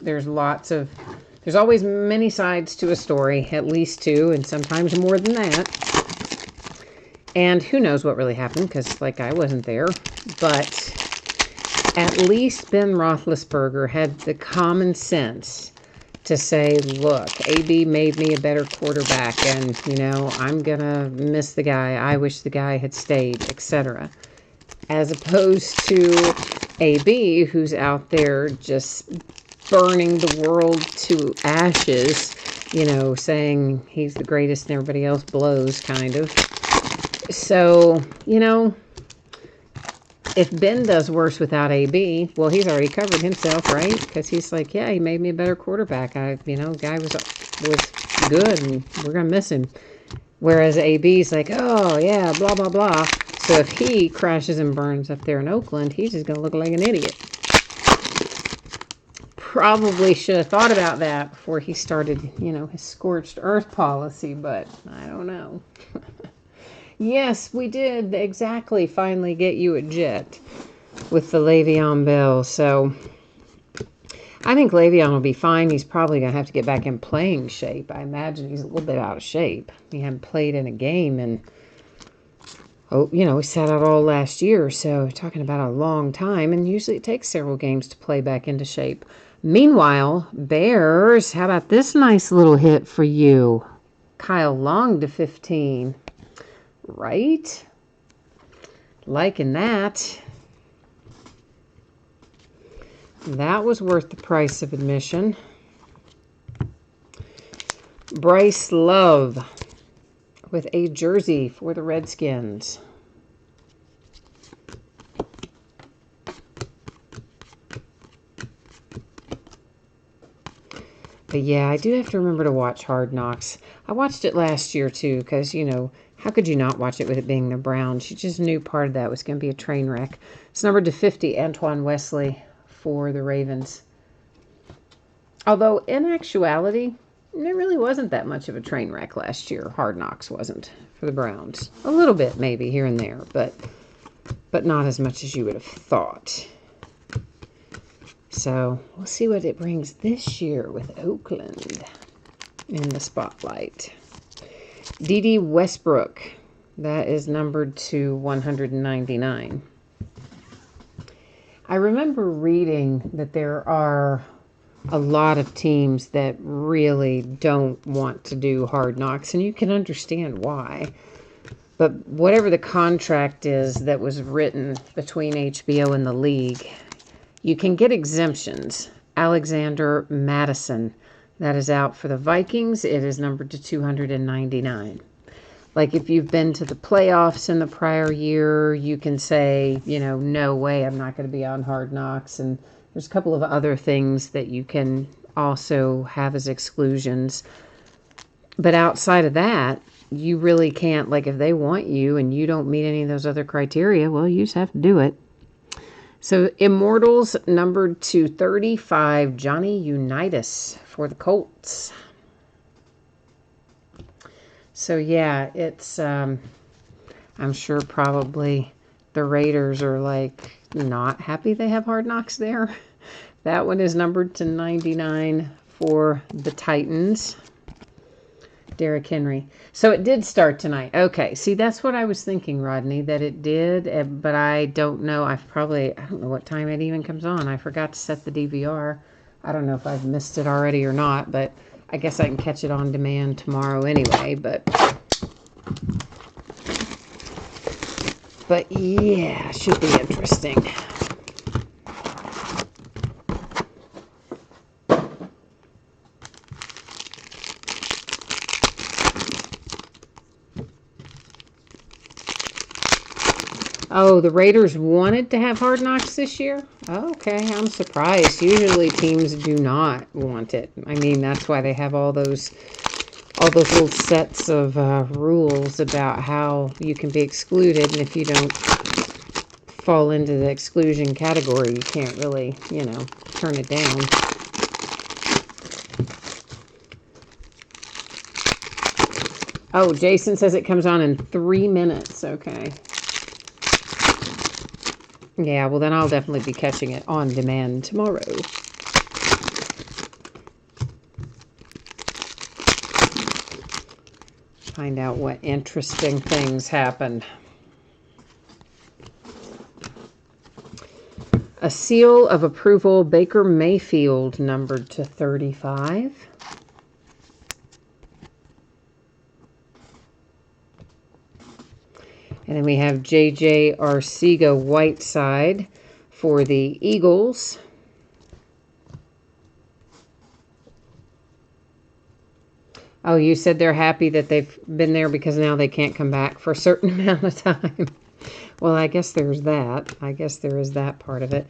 always many sides to a story, at least two, and sometimes more than that. And who knows what really happened, because, like, I wasn't there. But at least Ben Roethlisberger had the common sense to say, look, AB made me a better quarterback, and, you know, I'm going to miss the guy. I wish the guy had stayed, etc. As opposed to AB, who's out there just burning the world to ashes, you know, saying he's the greatest and everybody else blows, kind of. So, you know, if Ben does worse without AB, well, he's already covered himself, right? Because he's like, yeah, he made me a better quarterback. Guy was good, and we're going to miss him. Whereas AB's like, oh, yeah, blah, blah, blah. So if he crashes and burns up there in Oakland, he's just going to look like an idiot. Probably should have thought about that before he started, you know, his scorched earth policy, but I don't know. Yes, we did exactly finally get you a Jet with the Le'Veon Bell. So I think Le'Veon will be fine. He's probably going to have to get back in playing shape. I imagine he's a little bit out of shape. He hadn't played in a game, and he sat out all last year. So talking about a long time, and usually it takes several games to play back into shape. Meanwhile, Bears, how about this nice little hit for you? Kyle Long to 15. Right? Liking that. That was worth the price of admission. Bryce Love with a jersey for the Redskins. But yeah, I do have to remember to watch Hard Knocks. I watched it last year too, because, you know, how could you not watch it with it being the Browns? You just knew part of that was going to be a train wreck. It's numbered to 50, Antoine Wesley for the Ravens. Although, in actuality, there really wasn't that much of a train wreck last year. Hard Knocks wasn't for the Browns. A little bit, maybe, here and there, but not as much as you would have thought. So, we'll see what it brings this year with Oakland in the spotlight. D.D. Westbrook, that is numbered to 199. I remember reading that there are a lot of teams that really don't want to do Hard Knocks, and you can understand why. But whatever the contract is that was written between HBO and the league, you can get exemptions. Alexander Madison, that is out for the Vikings. It is numbered to 299. Like if you've been to the playoffs in the prior year, you can say, no way, I'm not going to be on Hard Knocks. And there's a couple of other things that you can also have as exclusions. But outside of that, you really can't, like if they want you and you don't meet any of those other criteria, well, you just have to do it. So Immortals numbered to 35, Johnny Unitas for the Colts. So yeah, it's, I'm sure probably the Raiders are like not happy they have Hard Knocks there. That one is numbered to 99 for the Titans. Derrick Henry. So it did start tonight. Okay. See, that's what I was thinking, Rodney, that it did, but I don't know. I don't know what time it even comes on. I forgot to set the DVR. I don't know if I've missed it already or not, but I guess I can catch it on demand tomorrow anyway, but yeah, should be interesting. Oh, the Raiders wanted to have Hard Knocks this year? Okay, I'm surprised. Usually teams do not want it. I mean, that's why they have all those little sets of rules about how you can be excluded, and if you don't fall into the exclusion category, you can't really, turn it down. Oh, Jason says it comes on in 3 minutes. Okay. Yeah, well, then I'll definitely be catching it on demand tomorrow. Find out what interesting things happened. A seal of approval, Baker Mayfield, numbered to 35. And then we have J.J. Arcega-Whiteside for the Eagles. Oh, you said they're happy that they've been there because now they can't come back for a certain amount of time. Well, I guess there's that. I guess there is that part of it.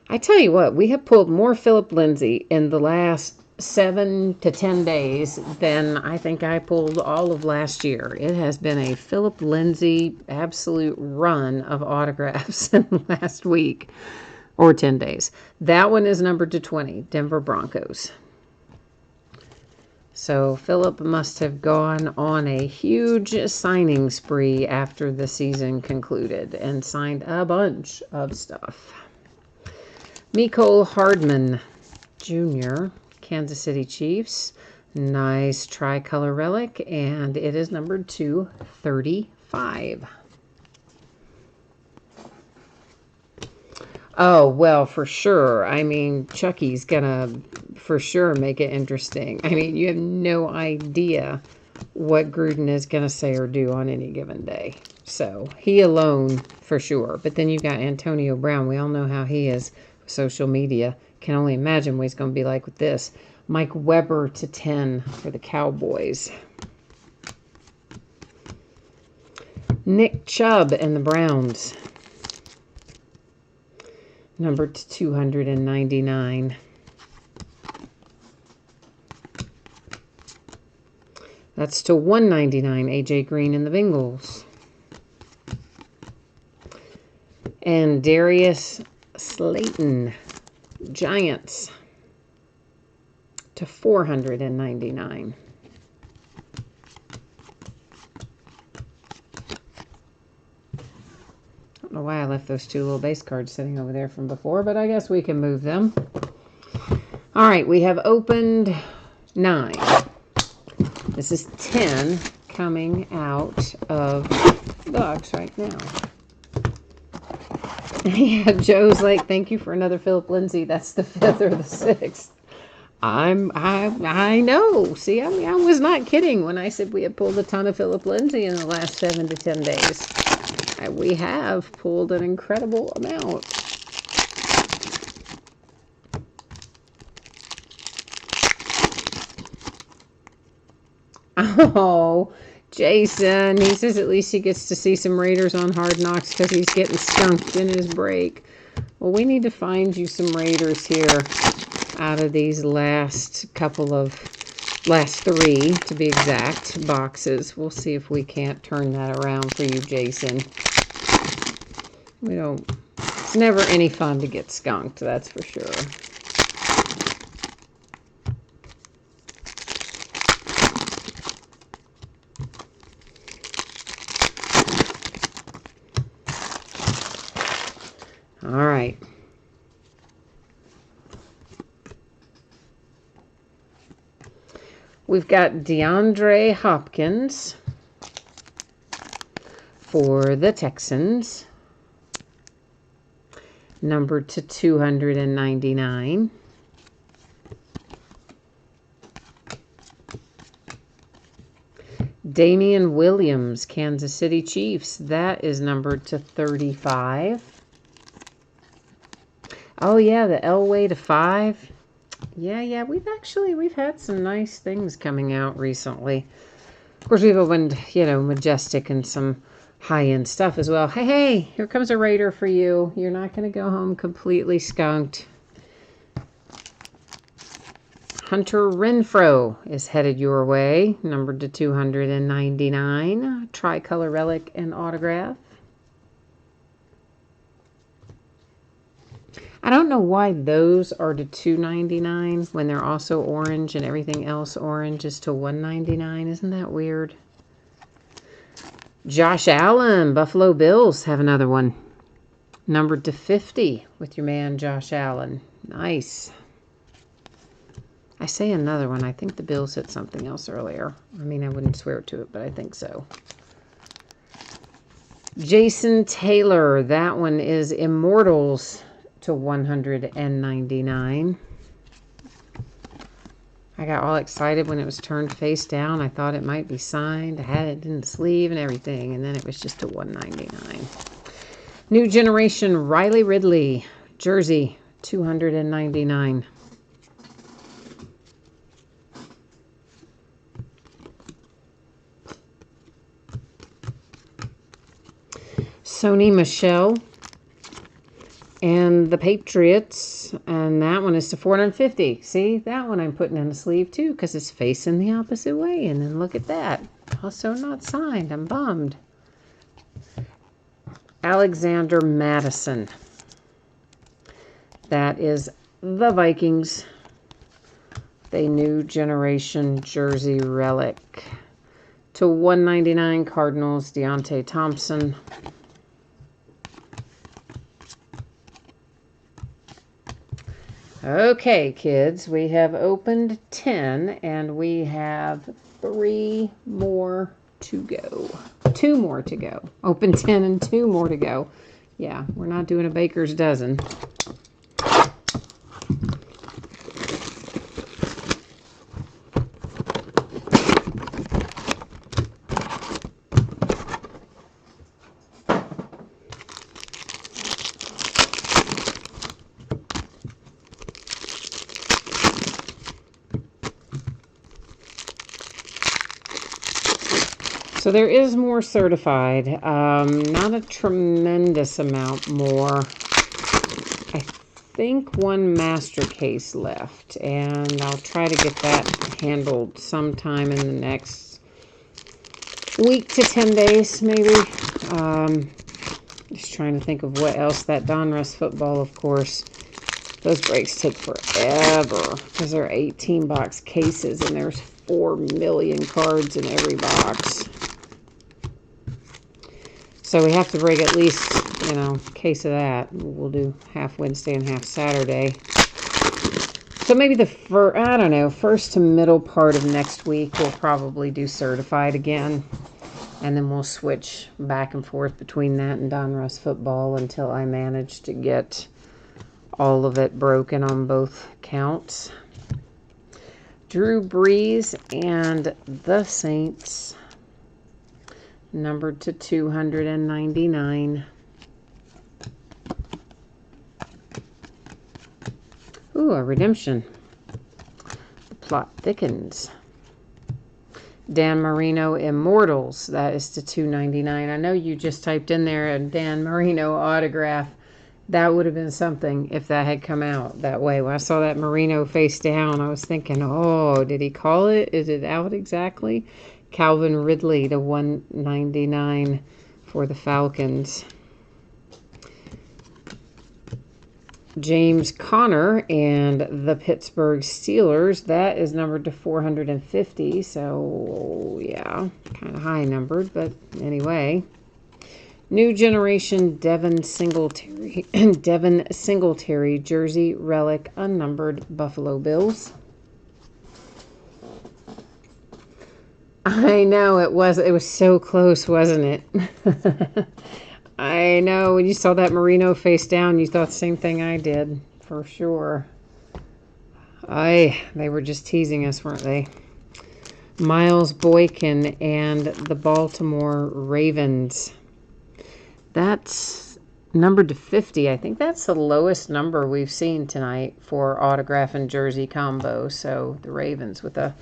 I tell you what, we have pulled more Phillip Lindsay in the last 7 to 10 days than I think I pulled all of last year. It has been a Phillip Lindsay absolute run of autographs in last week or 10 days. That one is numbered to 20, Denver Broncos. So Phillip must have gone on a huge signing spree after the season concluded and signed a bunch of stuff. Mecole Hardman Jr., Kansas City Chiefs. Nice tricolor relic, and it is numbered to 35. Oh, well, for sure. I mean, Chucky's gonna for sure make it interesting. I mean, you have no idea what Gruden is gonna say or do on any given day. So, he alone, for sure. But then you've got Antonio Brown. We all know how he is with social media. Can only imagine what he's going to be like with this. Mike Weber to 10 for the Cowboys. Nick Chubb and the Browns. Numbered to 299. That's to 199, AJ Green and the Bengals. And Darius Slayton, Giants, to 499. I don't know why I left those two little base cards sitting over there from before, but I guess we can move them. All right, we have opened 9. This is 10 coming out of the box right now. Yeah, Joe's like, thank you for another Phillip Lindsay. That's the 5th or the 6th. I know. See, I mean, I was not kidding when I said we had pulled a ton of Phillip Lindsay in the last 7 to 10 days. We have pulled an incredible amount. Oh, Jason, he says at least he gets to see some Raiders on Hard Knocks because he's getting skunked in his break. Well, we need to find you some Raiders here out of these last three, to be exact, boxes. We'll see if we can't turn that around for you, Jason. It's never any fun to get skunked, that's for sure. All right. We've got DeAndre Hopkins for the Texans, numbered to 299. Damian Williams, Kansas City Chiefs. That is numbered to 35. Oh, yeah, the Elway to 5. Yeah, we've had some nice things coming out recently. Of course, we've opened, Majestic and some high-end stuff as well. Hey, here comes a Raider for you. You're not going to go home completely skunked. Hunter Renfrow is headed your way, numbered to 299. Tricolor relic and autograph. I don't know why those are to $2.99 when they're also orange and everything else orange is to $1.99. Isn't that weird? Josh Allen, Buffalo Bills have another one. Numbered to 50 with your man Josh Allen. Nice. I say another one. I think the Bills hit something else earlier. I mean, I wouldn't swear to it, but I think so. Jason Taylor. That one is Immortals to $199. I got all excited when it was turned face down. I thought it might be signed. I had it in the sleeve and everything, and then it was just to $199. New Generation Riley Ridley, jersey, $299. Sony Michel and the Patriots, and that one is to $450. See, that one I'm putting in the sleeve too because it's facing the opposite way. And then look at that, also not signed. I'm bummed. Alexander Madison. That is the Vikings. The New Generation jersey relic to $199. Cardinals, Deontay Thompson. Okay, kids, we have opened 10, and we have 3 more to go. 2 more to go. Open 10 and 2 more to go. Yeah, we're not doing a baker's dozen. So there is more certified, not a tremendous amount more. I think one master case left, and I'll try to get that handled sometime in the next week to 10 days, maybe. Just trying to think of what else. That Donruss football, of course. Those breaks take forever because they're 18-box cases, and there's 4 million cards in every box. So we have to break at least, a case of that. We'll do half Wednesday and half Saturday. So maybe first to middle part of next week, we'll probably do certified again. And then we'll switch back and forth between that and Donruss football until I manage to get all of it broken on both counts. Drew Brees and the Saints. Numbered to 299. Ooh, a redemption. The plot thickens. Dan Marino Immortals. That is to $2.99. I know you just typed in there a Dan Marino autograph. That would have been something if that had come out that way. When I saw that Marino face down, I was thinking, oh, did he call it? Is it out exactly? Calvin Ridley to $1.99 for the Falcons. James Conner and the Pittsburgh Steelers. That is numbered to 450. So, yeah, kind of high numbered, but anyway. New generation Devin Singletary. Devin Singletary jersey relic unnumbered Buffalo Bills. I know it was so close, wasn't it? I know, when you saw that Marino face down, you thought the same thing I did, for sure. They were just teasing us, weren't they? Miles Boykin and the Baltimore Ravens. That's numbered to 50. I think that's the lowest number we've seen tonight for autograph and jersey combo. So the Ravens with a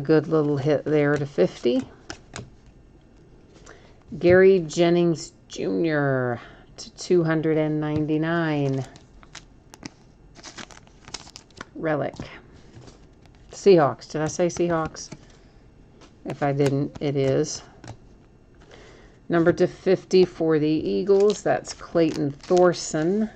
good little hit there to 50. Gary Jennings Jr. to $299. Relic. Seahawks. Did I say Seahawks? If I didn't, it is. Number to 50 for the Eagles. That's Clayton Thorson.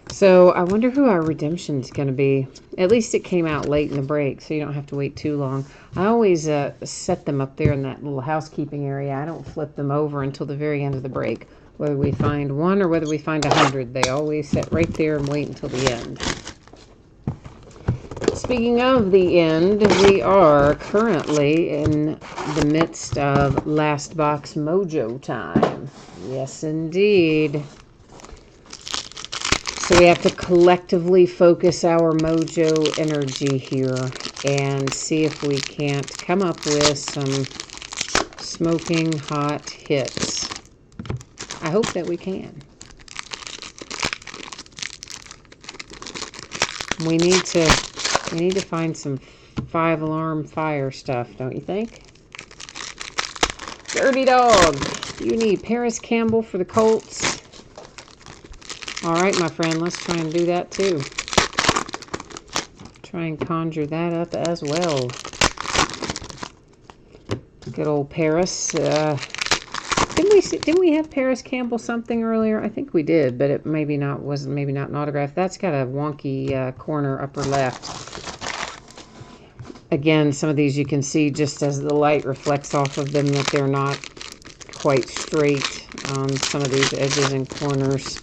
So I wonder who our redemption's going to be. At least it came out late in the break, so you don't have to wait too long. I always set them up there in that little housekeeping area. I don't flip them over until the very end of the break. Whether we find one or whether we find 100, they always sit right there and wait until the end. Speaking of the end, we are currently in the midst of Last Box Mojo time. Yes, indeed. So we have to collectively focus our mojo energy here and see if we can't come up with some smoking hot hits. I hope that we can. We need to find some 5-alarm fire stuff, don't you think? Dirty Dog. You need Paris Campbell for the Colts. All right, my friend, let's try and do that too. Try and conjure that up as well. Good old Paris. Didn't we have Paris Campbell something earlier? I think we did, but it maybe not an autograph. That's got a wonky corner upper left. Again, some of these you can see just as the light reflects off of them that they're not quite straight on some of these edges and corners.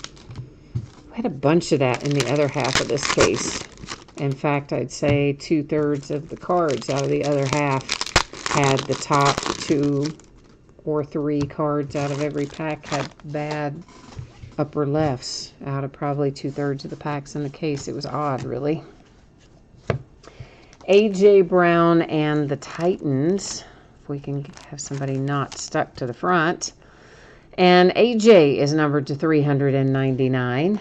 I had a bunch of that in the other half of this case. In fact, I'd say 2/3 of the cards out of the other half had the top 2 or 3 cards out of every pack had bad upper lefts out of probably 2/3 of the packs in the case. It was odd, really. A.J. Brown and the Titans. If we can have somebody not stuck to the front. And A.J. is numbered to 399.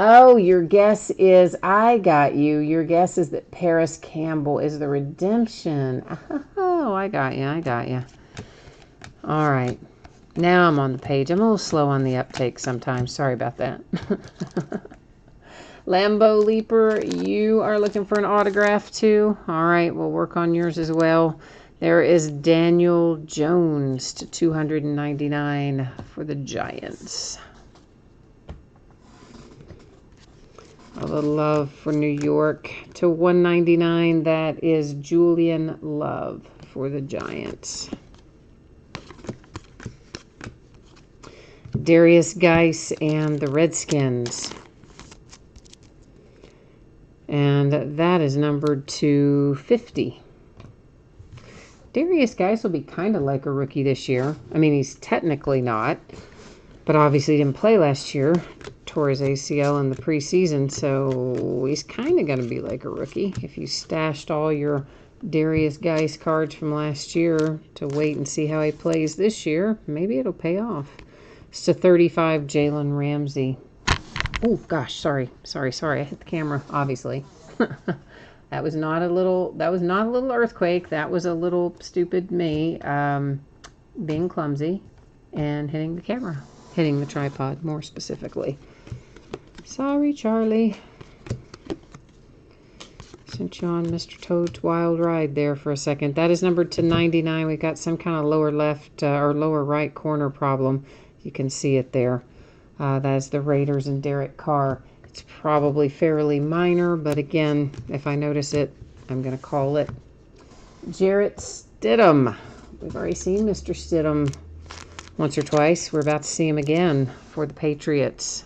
Oh, your guess is, I got you. Your guess is that Paris Campbell is the redemption. Oh, I got you. All right. Now I'm on the page. I'm a little slow on the uptake sometimes. Sorry about that. Lambo Leaper, you are looking for an autograph too? All right, we'll work on yours as well. There is Daniel Jones to 299 for the Giants. A little love for New York to 199. That is Julian Love for the Giants. Darius Geis and the Redskins. And that is numbered to 50. Darius Geis will be kind of like a rookie this year. I mean, he's technically not, but obviously didn't play last year. Tore his ACL in the preseason, so he's kind of going to be like a rookie. If you stashed all your Darius Geis cards from last year to wait and see how he plays this year, maybe it'll pay off. It's to 35, Jalen Ramsey. Oh, gosh, sorry. I hit the camera, obviously. That was not a little earthquake. That was a little stupid me being clumsy and hitting the camera. Hitting the tripod, more specifically. Sorry, Charlie. Sent you on Mr. Toad's Wild Ride there for a second. That is numbered to 99. We got some kind of lower left or lower right corner problem. You can see it there. That is the Raiders and Derek Carr. It's probably fairly minor, but again, if I notice it, I'm going to call it. Jarrett Stidham. We've already seen Mr. Stidham once or twice. We're about to see him again for the Patriots.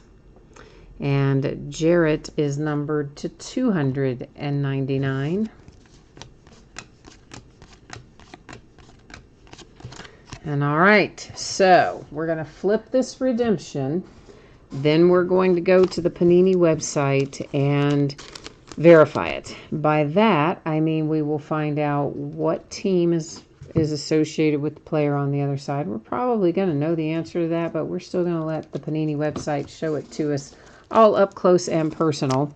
And Jarrett is numbered to 299. And all right, so we're going to flip this redemption. Then we're going to go to the Panini website and verify it. By that, I mean we will find out what team is associated with the player on the other side. We're probably going to know the answer to that, but we're still going to let the Panini website show it to us all up close and personal.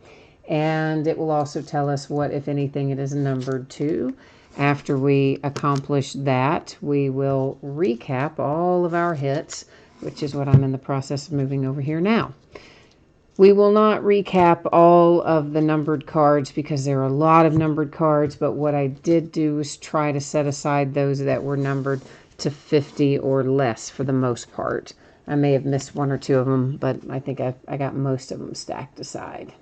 And it will also tell us what, if anything, it is numbered to. After we accomplish that, we will recap all of our hits, which is what I'm in the process of moving over here now. We will not recap all of the numbered cards because there are a lot of numbered cards, but what I did do was try to set aside those that were numbered to 50 or less for the most part. I may have missed one or two of them, but I think I got most of them stacked aside.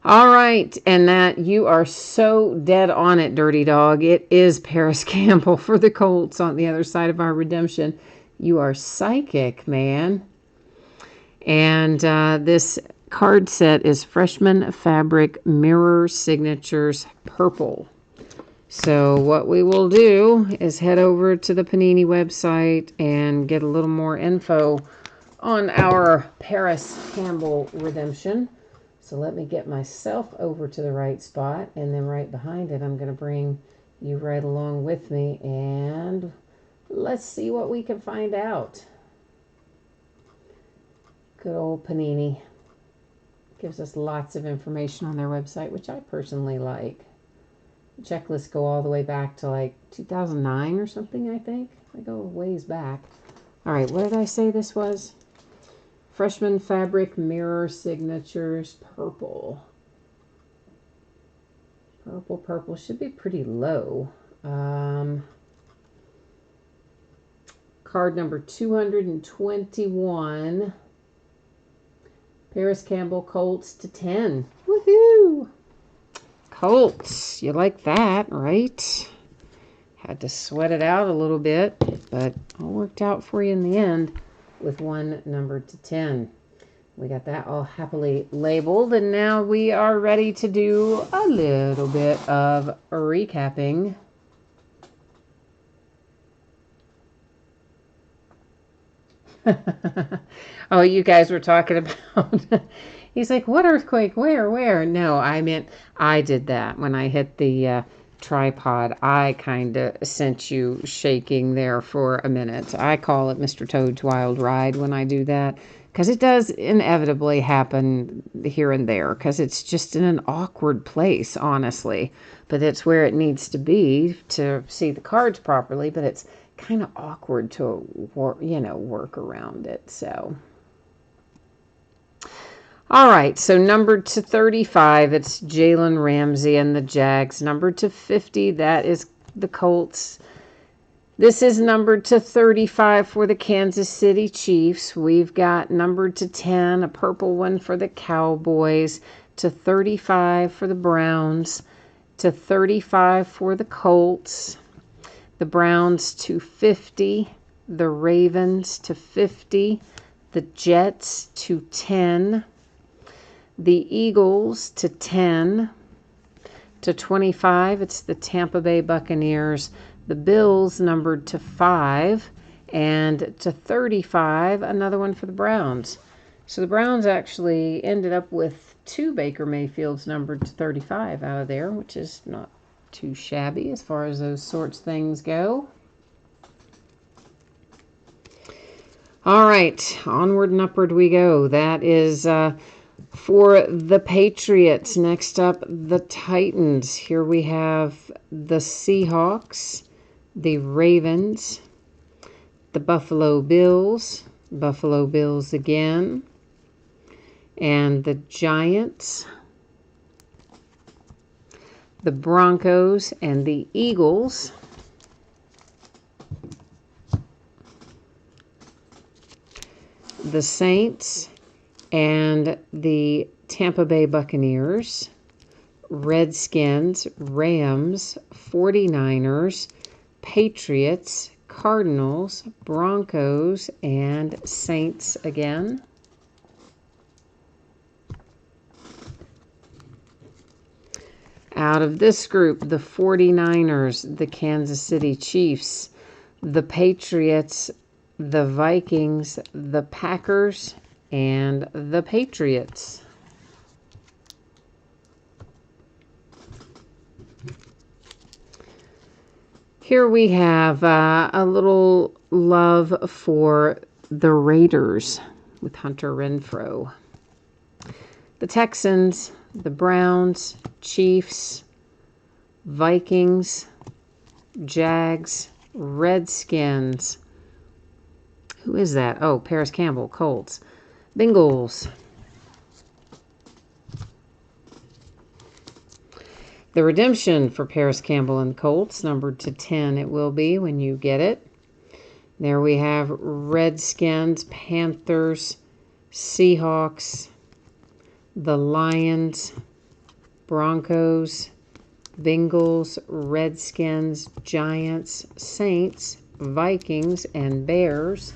All right, and that you are so dead on it, Dirty Dog. It is Paris Campbell for the Colts on the other side of our redemption. You are psychic, man. And this card set is Freshman Fabric Mirror Signatures Purple. So what we will do is head over to the Panini website and get a little more info on our Paris Campbell redemption. So let me get myself over to the right spot, and then right behind it, I'm going to bring you right along with me, and let's see what we can find out. Good old Panini. Gives us lots of information on their website, which I personally like. Checklists go all the way back to like 2009 or something, I think. I go a ways back. All right, what did I say this was? Freshman Fabric Mirror Signatures Purple. Purple should be pretty low. Card number 221. Paris Campbell, Colts to 10. Woohoo! Colts, you like that, right? Had to sweat it out a little bit, but all worked out for you in the end with one numbered to 10. We got that all happily labeled, and now we are ready to do a little bit of recapping. Oh, you guys were talking about... He's like, what earthquake? Where? No, I meant I did that when I hit the tripod. I kind of sent you shaking there for a minute. I call it Mr. Toad's Wild Ride when I do that, because it does inevitably happen here and there, because it's just in an awkward place, honestly. But it's where it needs to be to see the cards properly, but it's kind of awkward to work around it. So all right, so numbered to 35, it's Jalen Ramsey and the Jags. Numbered to 50, that is the Colts. This is numbered to 35 for the Kansas City Chiefs. We've got numbered to 10, a purple one for the Cowboys, to 35 for the Browns, to 35 for the Colts, the Browns to 50, the Ravens to 50, the Jets to 10, the Eagles to 10, to 25, it's the Tampa Bay Buccaneers, the Bills numbered to 5, and to 35, another one for the Browns. So the Browns actually ended up with 2 Baker Mayfields numbered to 35 out of there, which is not too shabby as far as those sorts of things go. All right, onward and upward we go. That is for the Patriots. Next up, the Titans. Here we have the Seahawks, the Ravens, the Buffalo Bills again, and the Giants, the Broncos, and the Eagles. The Saints and the Tampa Bay Buccaneers, Redskins, Rams, 49ers, Patriots, Cardinals, Broncos, and Saints again. Out of this group, the 49ers, the Kansas City Chiefs, the Patriots, the Vikings, the Packers, and the Patriots. Here we have a little love for the Raiders with Hunter Renfrow. The Texans, the Browns, Chiefs, Vikings, Jags, Redskins. Who is that? Oh, Paris Campbell, Colts. Bengals. The redemption for Paris Campbell and Colts, numbered to 10 it will be when you get it. There we have Redskins, Panthers, Seahawks, the Lions, Broncos, Bengals, Redskins, Giants, Saints, Vikings, and Bears.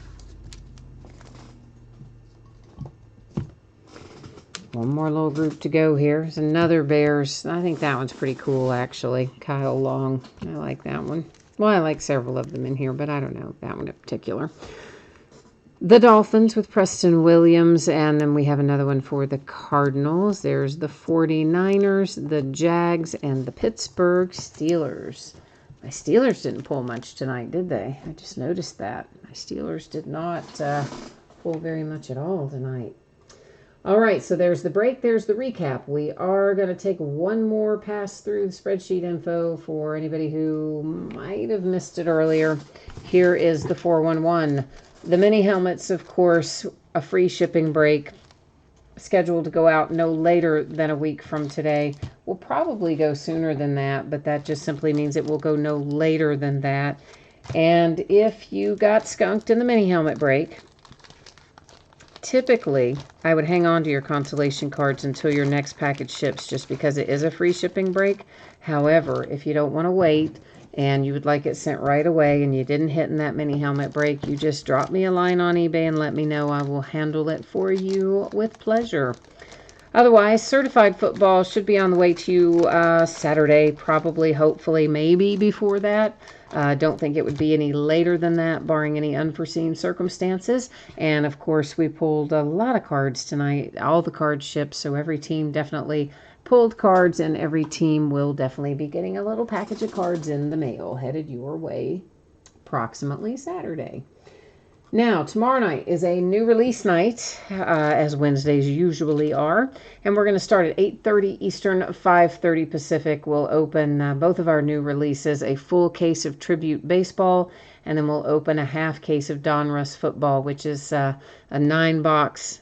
One more little group to go here. There's another Bears. I think that one's pretty cool, actually. Kyle Long. I like that one. Well, I like several of them in here, but I don't know that one in particular. The Dolphins with Preston Williams, and then we have another one for the Cardinals. There's the 49ers, the Jags, and the Pittsburgh Steelers. My Steelers didn't pull much tonight, did they? I just noticed that. My Steelers did not pull very much at all tonight. All right, so there's the break, there's the recap. We are going to take one more pass through the spreadsheet info for anybody who might have missed it earlier. Here is the 411. The mini helmets, of course, a free shipping break, scheduled to go out no later than a week from today. We'll probably go sooner than that, but that just simply means it will go no later than that. And if you got skunked in the mini helmet break, typically, I would hang on to your consolation cards until your next package ships, just because it is a free shipping break. However, if you don't want to wait and you would like it sent right away and you didn't hit in that mini helmet break, you just drop me a line on eBay and let me know. I will handle it for you with pleasure. Otherwise, certified football should be on the way to you Saturday, probably, hopefully, maybe before that. Don't think it would be any later than that, barring any unforeseen circumstances. And, of course, we pulled a lot of cards tonight. All the cards shipped, so every team definitely pulled cards, and every team will definitely be getting a little package of cards in the mail headed your way approximately Saturday. Now, tomorrow night is a new release night, as Wednesdays usually are, and we're going to start at 8:30 Eastern, 5:30 Pacific. We'll open both of our new releases, a full case of Tribute Baseball, and then we'll open a half case of Donruss Football, which is a 9-box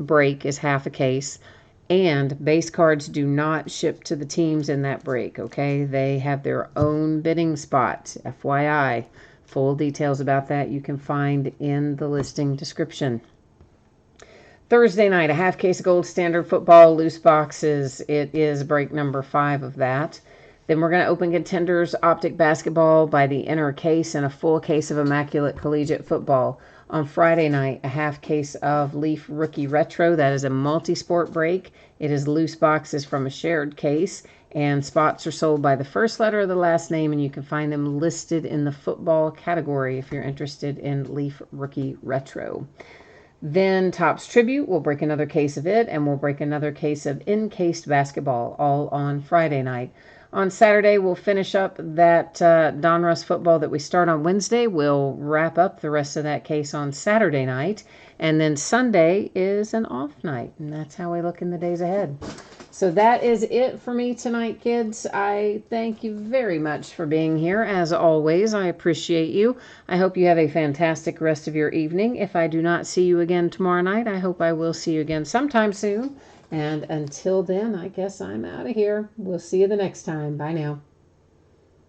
break is half a case. And base cards do not ship to the teams in that break, okay? They have their own bidding spot, FYI. Full details about that you can find in the listing description. Thursday night, a half case of Gold Standard Football loose boxes. It is break number 5 of that. Then we're going to open Contenders Optic Basketball by the inner case and a full case of Immaculate Collegiate Football. On Friday night, a half case of Leaf Rookie Retro. That is a multi-sport break. It is loose boxes from a shared case, and spots are sold by the first letter of the last name, and you can find them listed in the football category if you're interested in Leaf Rookie Retro. Then Topps Tribute, we'll break another case of it, and we'll break another case of Encased Basketball, all on Friday night. On Saturday, we'll finish up that Donruss football that we start on Wednesday. We'll wrap up the rest of that case on Saturday night. And then Sunday is an off night. And that's how we look in the days ahead. So that is it for me tonight, kids. I thank you very much for being here. As always, I appreciate you. I hope you have a fantastic rest of your evening. If I do not see you again tomorrow night, I hope I will see you again sometime soon. And until then, I guess I'm out of here. We'll see you the next time. Bye now.